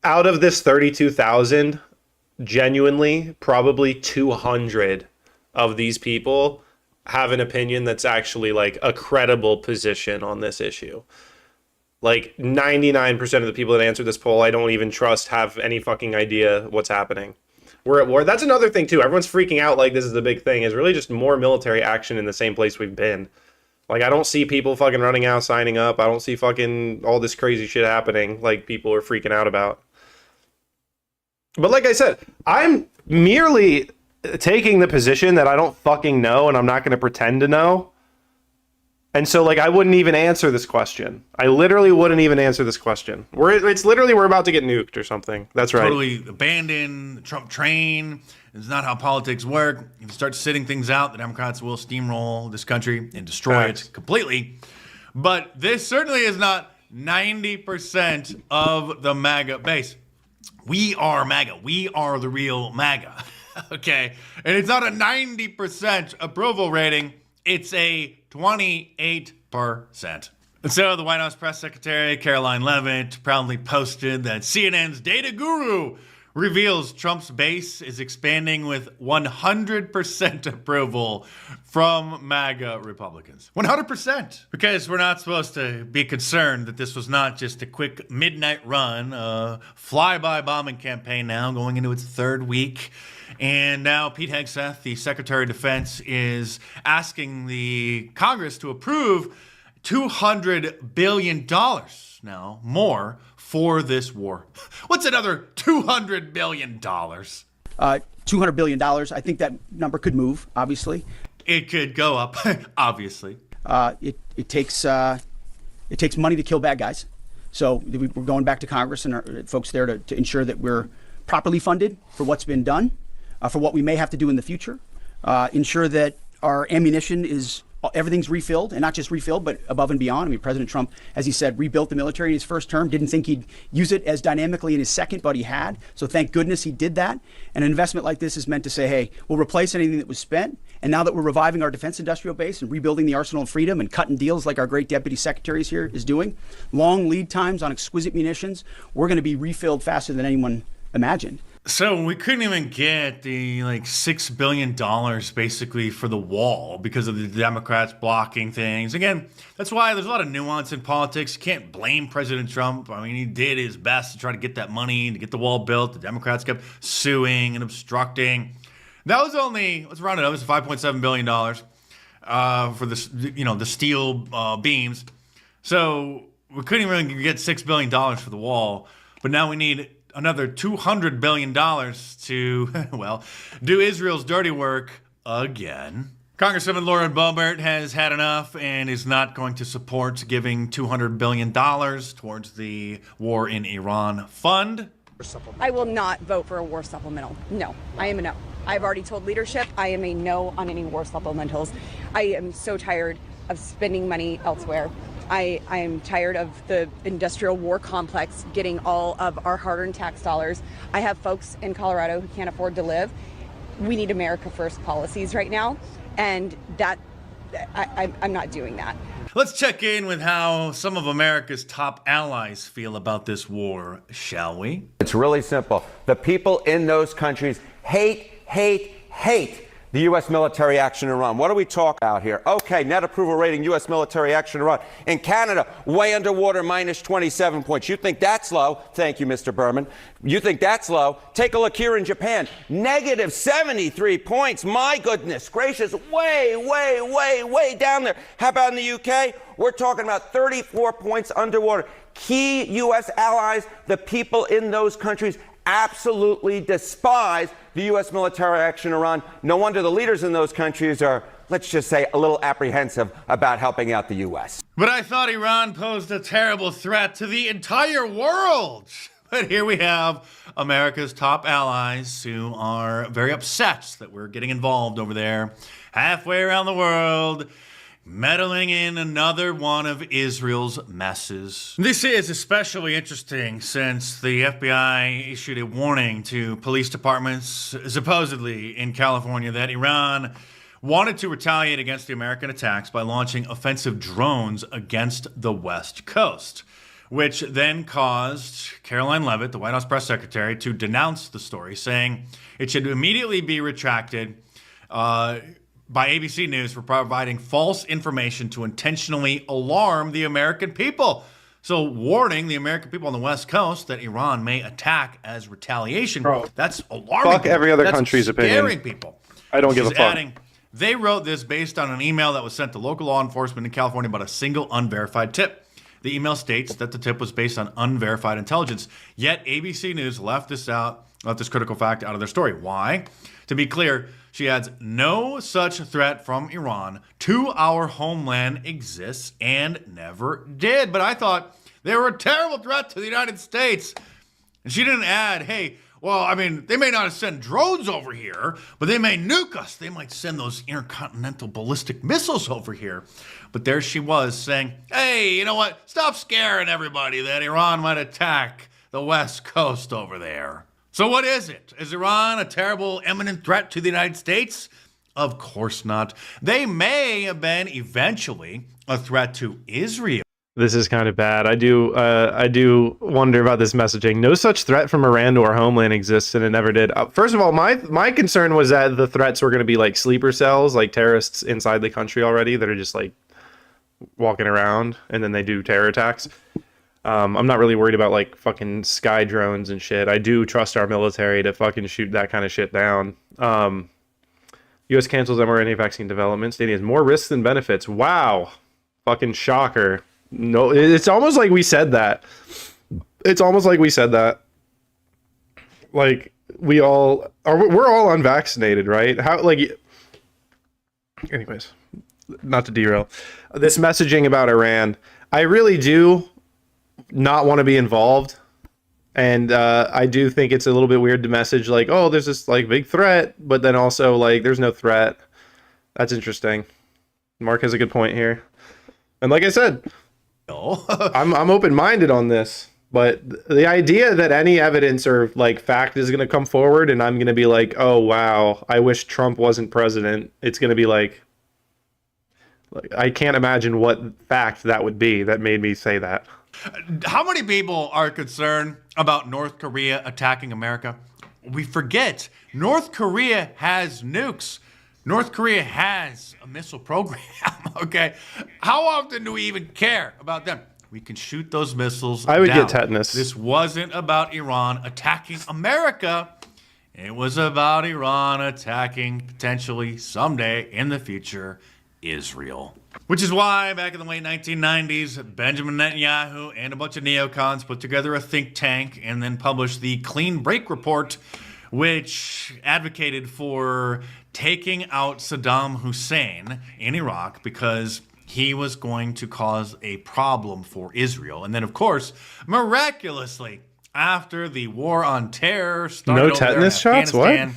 out of this 32,000, genuinely, probably 200 of these people have an opinion that's actually, like, a credible position on this issue. Like, 99% of the people that answered this poll, I don't even trust, have any fucking idea what's happening. We're at war. That's another thing, too. Everyone's freaking out like this is a big thing. It's really just more military action in the same place we've been. Like, I don't see people fucking running out, signing up. I don't see fucking all this crazy shit happening like people are freaking out about. But like I said, I'm merely taking the position that I don't fucking know and I'm not going to pretend to know. And so, like, I wouldn't even answer this question. I literally wouldn't even answer this question. It's literally we're about to get nuked or something. That's right. Totally abandon the Trump train. It's not how politics work. If you start sitting things out, the Democrats will steamroll this country and destroy it completely. But this certainly is not 90% of the MAGA base. We are MAGA. We are the real MAGA. Okay? And it's not a 90% approval rating. It's a 28%. And so the White House press secretary, Caroline Leavitt, proudly posted that CNN's data guru reveals Trump's base is expanding with 100% approval from MAGA Republicans. 100%! Because we're not supposed to be concerned that this was not just a quick midnight run, a flyby bombing campaign now going into its third week. And now Pete Hegseth, the Secretary of Defense, is asking the Congress to approve $200 billion now, more, for this war. What's another $200 billion? $200 billion. I think that number could move, obviously. It could go up, obviously. It takes money to kill bad guys. So we're going back to Congress and our folks there to ensure that we're properly funded for what's been done, for what we may have to do in the future, ensure that our ammunition is everything's refilled, and not just refilled, but above and beyond. I mean, President Trump, as he said, rebuilt the military in his first term, didn't think he'd use it as dynamically in his second, but he had. So thank goodness he did that. And an investment like this is meant to say, hey, we'll replace anything that was spent. And now that we're reviving our defense industrial base and rebuilding the arsenal of freedom and cutting deals like our great deputy secretaries here is doing, long lead times on exquisite munitions, we're going to be refilled faster than anyone imagined. So we couldn't even get the $6 billion basically for the wall because of the Democrats blocking things. Again, that's why there's a lot of nuance in politics. You can't blame President Trump. I mean, he did his best to try to get that money, to get the wall built. The Democrats kept suing and obstructing. That was only, let's round it up, it was $5.7 billion for this, the steel beams. So we couldn't even get $6 billion for the wall, but now we need another $200 billion to, well, do Israel's dirty work again. Congresswoman Lauren Boebert has had enough and is not going to support giving $200 billion towards the War in Iran fund. I will not vote for a war supplemental. No, I am a no. I've already told leadership I am a no on any war supplementals. I am so tired of spending money elsewhere. I am tired of the industrial war complex getting all of our hard-earned tax dollars. I have folks in Colorado who can't afford to live. We need America First policies right now, and I'm not doing that. Let's check in with how some of America's top allies feel about this war, shall we? It's really simple. The people in those countries hate the U.S. military action in Iran. What are we talking about here? Okay, net approval rating, U.S. military action in Iran. In Canada, way underwater, minus 27 points. You think that's low? Thank you, Mr. Berman. You think that's low? Take a look here in Japan. Negative 73 points. My goodness gracious, way down there. How about in the U.K.? We're talking about 34 points underwater. Key U.S. allies, the people in those countries, absolutely despise the U.S. military action in Iran. No wonder the leaders in those countries are, let's just say, a little apprehensive about helping out the U.S. But I thought Iran posed a terrible threat to the entire world. But here we have America's top allies who are very upset that we're getting involved over there, halfway around the world, meddling in another one of Israel's messes. This is especially interesting since the FBI issued a warning to police departments, supposedly in California, that Iran wanted to retaliate against the American attacks by launching offensive drones against the West Coast, which then caused Caroline Leavitt, the White House press secretary, to denounce the story, saying it should immediately be retracted by ABC News for providing false information to intentionally alarm the American people. So warning the American people on the West Coast that Iran may attack as retaliation. Bro, that's alarming. Fuck every other that's country's opinion. Scaring people. I don't give a fuck. Adding, they wrote this based on an email that was sent to local law enforcement in California about a single unverified tip. The email states that the tip was based on unverified intelligence. Yet ABC News left this critical fact out of their story. Why? To be clear, she adds, no such threat from Iran to our homeland exists and never did. But I thought they were a terrible threat to the United States. And she didn't add, hey, Well, I mean, they may not send drones over here, but they may nuke us. They might send those intercontinental ballistic missiles over here. But there she was saying, hey, you know what? Stop scaring everybody that Iran might attack the West Coast over there. So what is it? Is Iran a terrible, imminent threat to the United States? Of course not. They may have been eventually a threat to Israel. This is kind of bad. I do wonder about this messaging. No such threat from Iran to our homeland exists, and it never did. First of all, my concern was that the threats were going to be like sleeper cells, like terrorists inside the country already that are just like walking around, and then they do terror attacks. I'm not really worried about like fucking sky drones and shit. I do trust our military to fucking shoot that kind of shit down. U.S. cancels mRNA vaccine development, stating it's more risks than benefits. Wow. Fucking shocker. No, it's almost like we said that. It's almost like we said that. Like, we're all unvaccinated, right? How, like, anyways, not to derail. This messaging about Iran, I really do not want to be involved. And I do think it's a little bit weird to message like, oh, there's this like big threat, but then also like there's no threat. That's interesting. Mark has a good point here. And like I said, I'm open-minded on this, but the idea that any evidence or like fact is going to come forward and I'm going to be like, oh, wow, I wish Trump wasn't president. It's going to be like I can't imagine what fact that would be that made me say that. How many people are concerned about North Korea attacking America? We forget North Korea has nukes. North Korea has a missile program, okay? How often do we even care about them? We can shoot those missiles I would down. get tetanus. This wasn't about Iran attacking America. It was about Iran attacking, potentially someday in the future, Israel. Which is why, back in the late 1990s, Benjamin Netanyahu and a bunch of neocons put together a think tank and then published the Clean Break Report, which advocated for taking out Saddam Hussein in Iraq because he was going to cause a problem for Israel. And then, of course, miraculously, after the war on terror started no over there in tetanus shots? Afghanistan, What?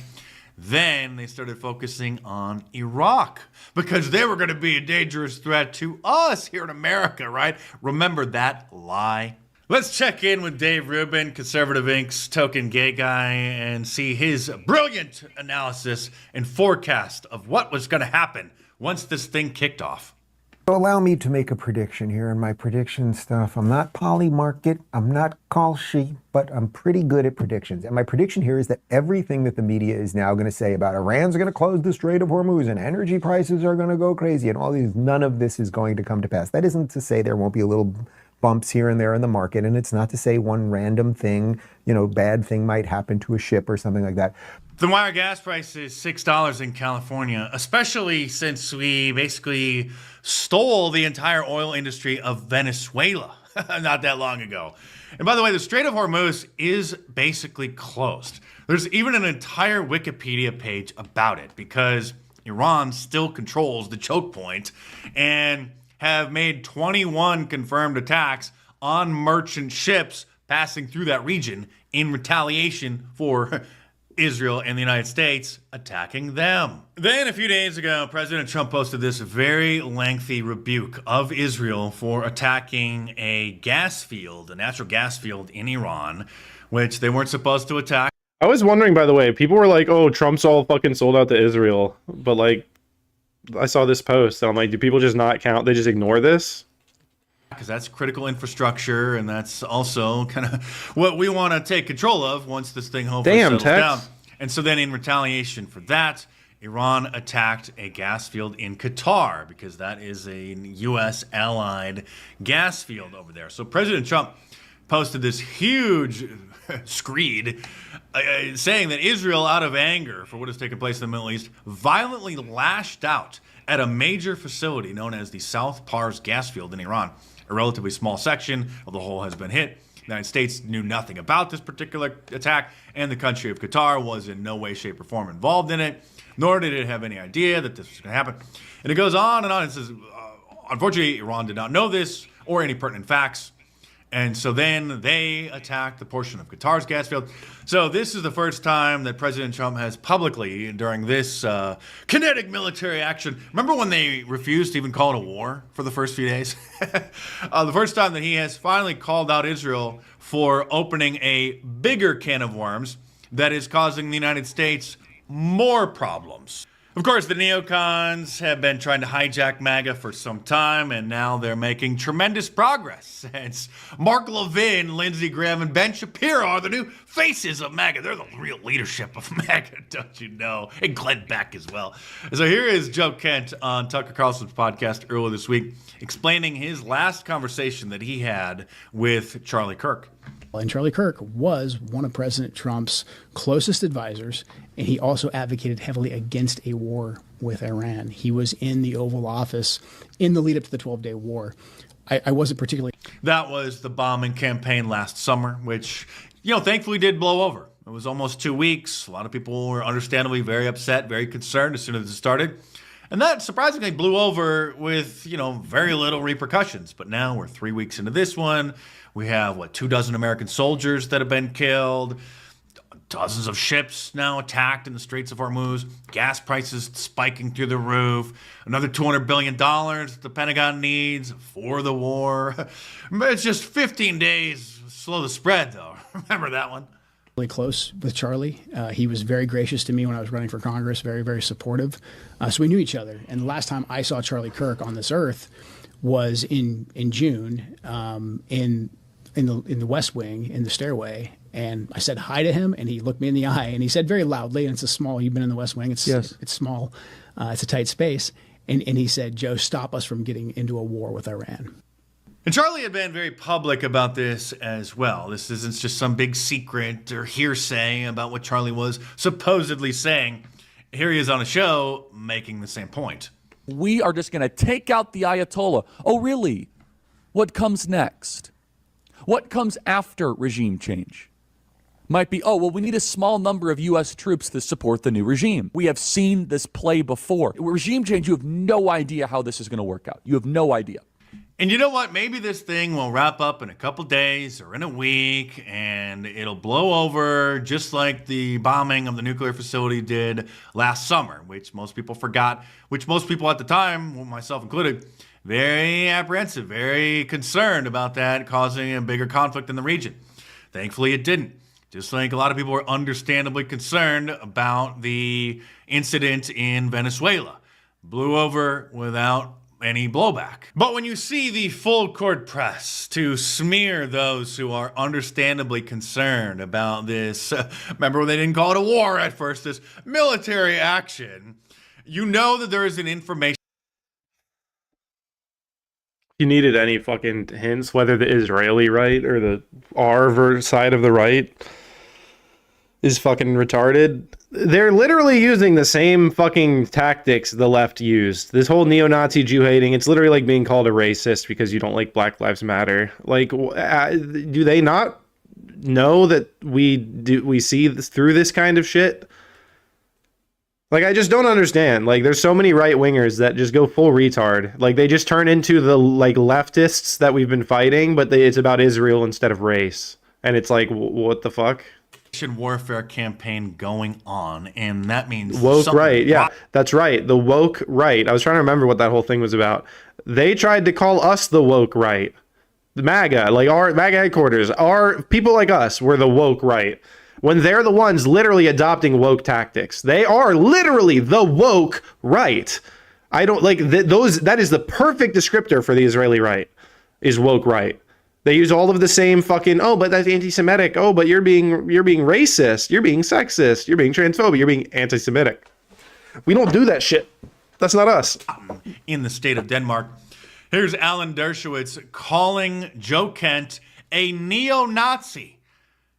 then they started focusing on Iraq because they were going to be a dangerous threat to us here in America, right? Remember that lie? Let's check in with Dave Rubin, Conservative Inc.'s token gay guy, and see his brilliant analysis and forecast of what was going to happen once this thing kicked off. So allow me to make a prediction here, and my prediction stuff, I'm not Polly Market, I'm not Call She, but I'm pretty good at predictions. And my prediction here is that everything that the media is now going to say about Iran's going to close the Strait of Hormuz and energy prices are going to go crazy and all these, none of this is going to come to pass. That isn't to say there won't be a little bumps here and there in the market, and it's not to say one random thing, bad thing might happen to a ship or something like that. The wire gas price is $6 in California, especially since we basically stole the entire oil industry of Venezuela not that long ago. And by the way, the Strait of Hormuz is basically closed. There's even an entire Wikipedia page about it because Iran still controls the choke point and have made 21 confirmed attacks on merchant ships passing through that region in retaliation for Israel and the United States attacking them. Then a few days ago, President Trump posted this very lengthy rebuke of Israel for attacking a gas field, a natural gas field in Iran, which they weren't supposed to attack. I was wondering, by the way, people were like, oh, Trump's all fucking sold out to Israel. But like, I saw this post and I'm like, do people just not count? They just ignore this? Because that's critical infrastructure, and that's also kind of what we want to take control of once this thing hopefully settles down. And so then in retaliation for that, Iran attacked a gas field in Qatar because that is a U.S. allied gas field over there. So President Trump posted this huge screed saying that Israel, out of anger for what has taken place in the Middle East, violently lashed out at a major facility known as the South Pars gas field in Iran. A relatively small section of the whole has been hit. The United States knew nothing about this particular attack, and the country of Qatar was in no way, shape, or form involved in it, nor did it have any idea that this was going to happen. And it goes on and on. It says, unfortunately, Iran did not know this or any pertinent facts. And so then they attacked the portion of Qatar's gas field. So this is the first time that President Trump has publicly, during this kinetic military action, remember when they refused to even call it a war for the first few days? The first time that he has finally called out Israel for opening a bigger can of worms that is causing the United States more problems. Of course, the neocons have been trying to hijack MAGA for some time, and now they're making tremendous progress. It's Mark Levin, Lindsey Graham, and Ben Shapiro are the new faces of MAGA. They're the real leadership of MAGA, don't you know? And Glenn Beck as well. So here is Joe Kent on Tucker Carlson's podcast earlier this week, explaining his last conversation that he had with Charlie Kirk. And Charlie Kirk was one of President Trump's closest advisors, and he also advocated heavily against a war with Iran. He was in the Oval Office in the lead up to the 12-day war. I wasn't particularly... That was the bombing campaign last summer, which, thankfully did blow over. It was almost 2 weeks. A lot of people were understandably very upset, very concerned as soon as it started. And that surprisingly blew over with, very little repercussions. But now we're 3 weeks into this one. We have, 24 American soldiers that have been killed, dozens of ships now attacked in the Straits of Hormuz, gas prices spiking through the roof, another $200 billion the Pentagon needs for the war. It's just 15 days, slow the spread, though. Remember that one? Really close with Charlie. He was very gracious to me when I was running for Congress, very, very supportive. So we knew each other. And the last time I saw Charlie Kirk on this earth was in June in the West Wing, in the stairway, and I said hi to him, and he looked me in the eye, and he said very loudly, and it's a small, you've been in the West Wing, it's small, it's a tight space, and he said, Joe, stop us from getting into a war with Iran. And Charlie had been very public about this as well. This isn't just some big secret or hearsay about what Charlie was supposedly saying. Here he is on a show making the same point. We are just going to take out the Ayatollah. Oh, really? What comes next? What comes after regime change? Might be, we need a small number of U.S. troops to support the new regime. We have seen this play before. Regime change, you have no idea how this is going to work out. You have no idea. And you know what? Maybe this thing will wrap up in a couple days or in a week, and it'll blow over just like the bombing of the nuclear facility did last summer, which most people forgot, which most people at the time, myself included, very apprehensive, very concerned about that causing a bigger conflict in the region. Thankfully, it didn't. Just like a lot of people were understandably concerned about the incident in Venezuela. Blew over without any blowback. But when you see the full court press to smear those who are understandably concerned about this, remember when they didn't call it a war at first, this military action, you know that there is an information. You needed any fucking hints whether the Israeli right or the our side of the right is fucking retarded. They're literally using the same fucking tactics the left used. This whole neo-Nazi Jew hating, it's literally like being called a racist because you don't like Black Lives Matter. Like, do they not know that we see this, through this kind of shit? Like, I just don't understand. Like, there's so many right-wingers that just go full retard. Like, they just turn into the, like, leftists that we've been fighting, but it's about Israel instead of race. And it's like, what the fuck? Warfare campaign going on, and that means woke right. Yeah, that's right. The woke right. I was trying to remember what that whole thing was about. They tried to call us the woke right. The MAGA, like our MAGA headquarters, our people like us were the woke right. When they're the ones literally adopting woke tactics. They are literally the woke right. I don't like those. That is the perfect descriptor for the Israeli right, is woke right. They use all of the same fucking, but that's anti-Semitic. Oh, but you're being racist. You're being sexist. You're being transphobic. You're being anti-Semitic. We don't do that shit. That's not us. In the state of Denmark, here's Alan Dershowitz calling Joe Kent a neo-Nazi.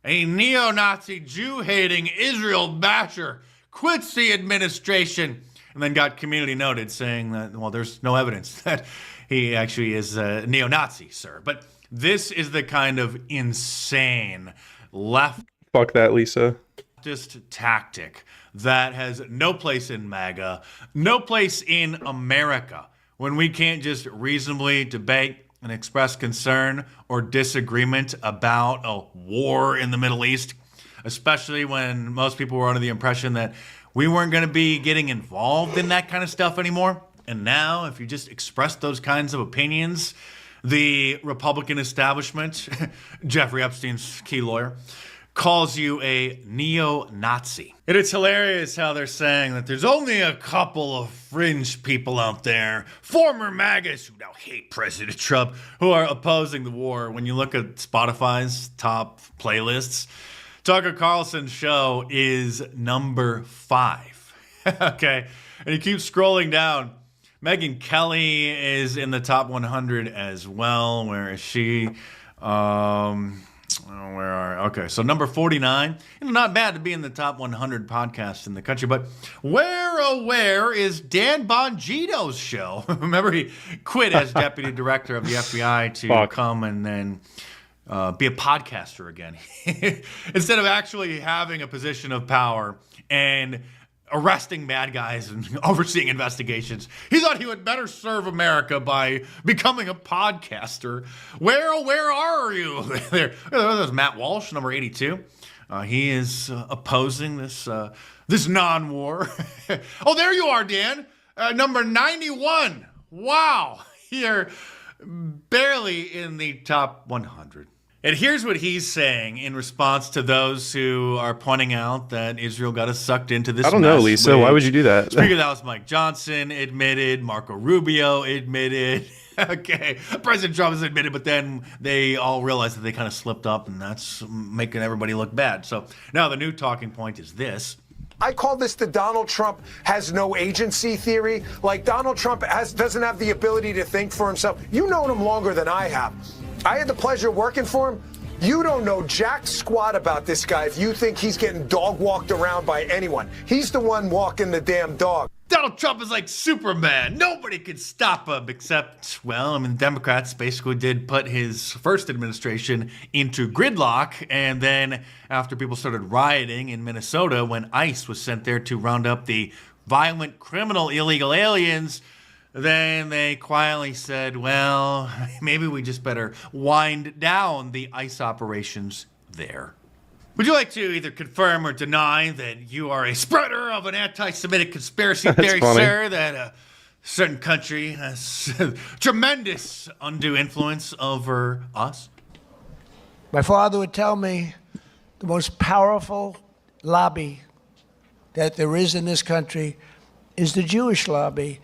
A neo-Nazi, Jew-hating, Israel basher, quits the administration, and then got community noted saying that, there's no evidence that he actually is a neo-Nazi, sir. But this is the kind of insane left... Fuck that, Lisa. ...leftist tactic that has no place in MAGA, no place in America, when we can't just reasonably debate and express concern or disagreement about a war in the Middle East, especially when most people were under the impression that we weren't going to be getting involved in that kind of stuff anymore. And now, if you just express those kinds of opinions, the Republican establishment, Jeffrey Epstein's key lawyer, calls you a neo-Nazi. And it's hilarious how they're saying that there's only a couple of fringe people out there, former MAGAs who now hate President Trump, who are opposing the war. When you look at Spotify's top playlists, Tucker Carlson's show is number 5. Okay, and you keep scrolling down. Megyn Kelly is in the top 100 as well. Where is she? Okay, so number 49. Not bad to be in the top 100 podcasts in the country, but where is Dan Bongino's show? Remember, he quit as deputy director of the FBI to come and then be a podcaster again. Instead of actually having a position of power and arresting bad guys and overseeing investigations, he thought he would better serve America by becoming a podcaster. Where are you? There's Matt Walsh, number 82. He is opposing this non-war. Oh, there you are, Dan. Number 91. Wow. You're barely in the top 100. And here's what he's saying in response to those who are pointing out that Israel got us sucked into this. I don't know, Lisa. Why would you do that? Speaker of the House Mike Johnson admitted, Marco Rubio admitted, okay, President Trump has admitted, but then they all realized that they kind of slipped up, and that's making everybody look bad. So now the new talking point is this. I call this the Donald Trump has no agency theory. Like, Donald Trump doesn't have the ability to think for himself. You've known him longer than I have. I had the pleasure of working for him. You don't know jack squat about this guy if you think he's getting dog walked around by anyone. He's the one walking the damn dog. Donald Trump is like Superman. Nobody can stop him except, well, I mean, the Democrats basically did put his first administration into gridlock. And then after people started rioting in Minnesota, when ICE was sent there to round up the violent criminal illegal aliens, then they quietly said, well, maybe we just better wind down the ICE operations there. Would you like to either confirm or deny that you are a spreader of an anti-Semitic conspiracy theory, sir, that a certain country has tremendous undue influence over us? My father would tell me the most powerful lobby that there is in this country is the Jewish lobby.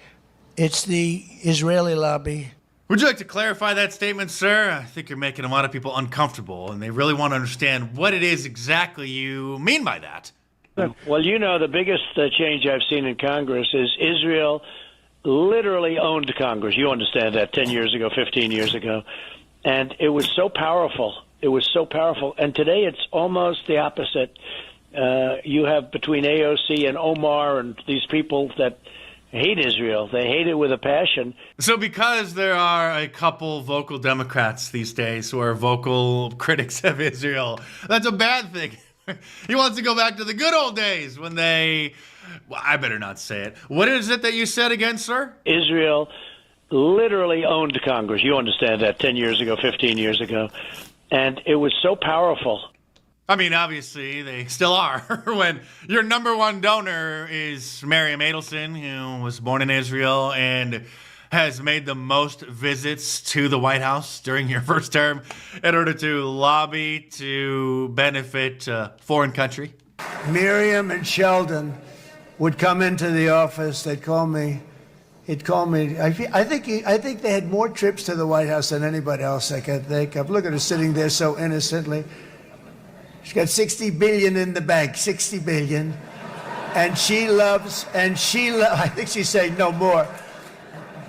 It's the Israeli lobby. Would you like to clarify that statement, sir? I think you're making a lot of people uncomfortable, and they really want to understand what it is exactly you mean by that. Well, you know, the biggest change I've seen in Congress is Israel literally owned Congress. You understand that 10 years ago, 15 years ago. And it was so powerful. It was so powerful. And today it's almost the opposite. You have between AOC and Omar and these people that hate Israel. They hate it with a passion. So because there are a couple vocal Democrats these days who are vocal critics of Israel, that's a bad thing. He wants to go back to the good old days when they... Well, I better not say it. What is it that you said again, sir? Israel literally owned Congress. You understand that 10 years ago, 15 years ago. And it was so powerful. I mean, obviously, they still are. When your number one donor is Miriam Adelson, who was born in Israel and has made the most visits to the White House during your first term in order to lobby to benefit a foreign country. Miriam and Sheldon would come into the office. They'd call me. He'd call me. I think they had more trips to the White House than anybody else I could think of. Look at her sitting there so innocently. She's got $60 billion in the bank, $60 billion. And I think she's saying no more.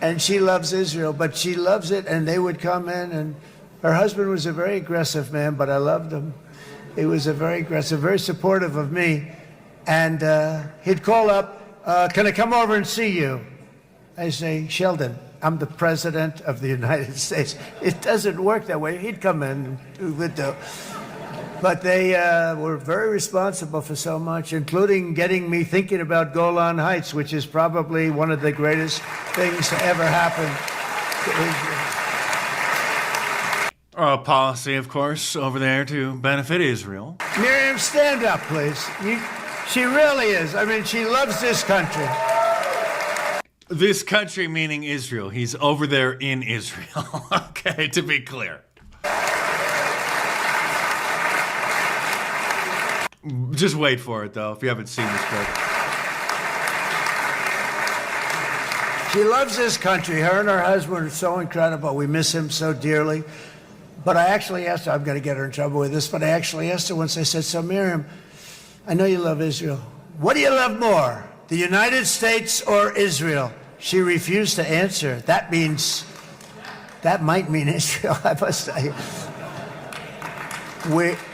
And she loves Israel, but she loves it, and they would come in, and her husband was a very aggressive man, but I loved him. He was a very aggressive, very supportive of me. And he'd call up, can I come over and see you? I say, Sheldon, I'm the president of the United States. It doesn't work that way. He'd come in and would do. But they were very responsible for so much, including getting me thinking about Golan Heights, which is probably one of the greatest things to ever happen to Israel. Policy, of course, over there to benefit Israel. Miriam, stand up, please. She really is. I mean, she loves this country. This country meaning Israel. He's over there in Israel. Okay, to be clear. Just wait for it, though, if you haven't seen this clip. She loves this country. Her and her husband are so incredible. We miss him so dearly. But I actually asked her, I'm going to get her in trouble with this, but I actually asked her once, I said, so Miriam, I know you love Israel. What do you love more, the United States or Israel? She refused to answer. That might mean Israel, I must say.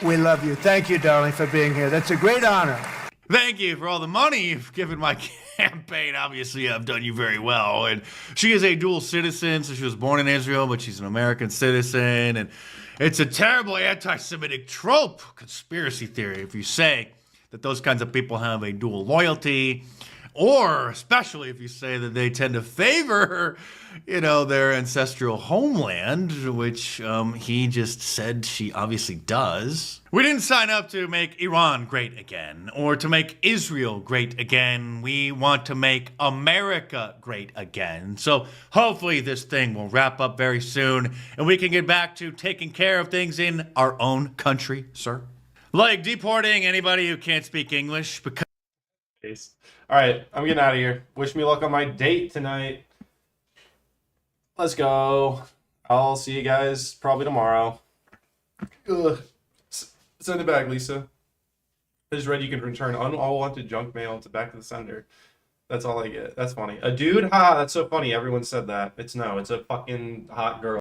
We love you. Thank you, darling, for being here. That's a great honor. Thank you for all the money you've given my campaign. Obviously, I've done you very well. And she is a dual citizen, so she was born in Israel, but she's an American citizen. And it's a terrible anti-Semitic trope, conspiracy theory, if you say that those kinds of people have a dual loyalty, or especially if you say that they tend to favor, their ancestral homeland, which he just said she obviously does. We didn't sign up to make Iran great again, or to make Israel great again. We want to make America great again. So hopefully this thing will wrap up very soon, and we can get back to taking care of things in our own country, sir. Like deporting anybody who can't speak English because... All right, I'm getting out of here. Wish me luck on my date tonight. Let's go. I'll see you guys probably tomorrow. Ugh. Send it back, Lisa. I just read you can return unwanted junk mail to back to the sender. That's all I get. That's funny. A dude? Ha, that's so funny. Everyone said that. It's a fucking hot girl.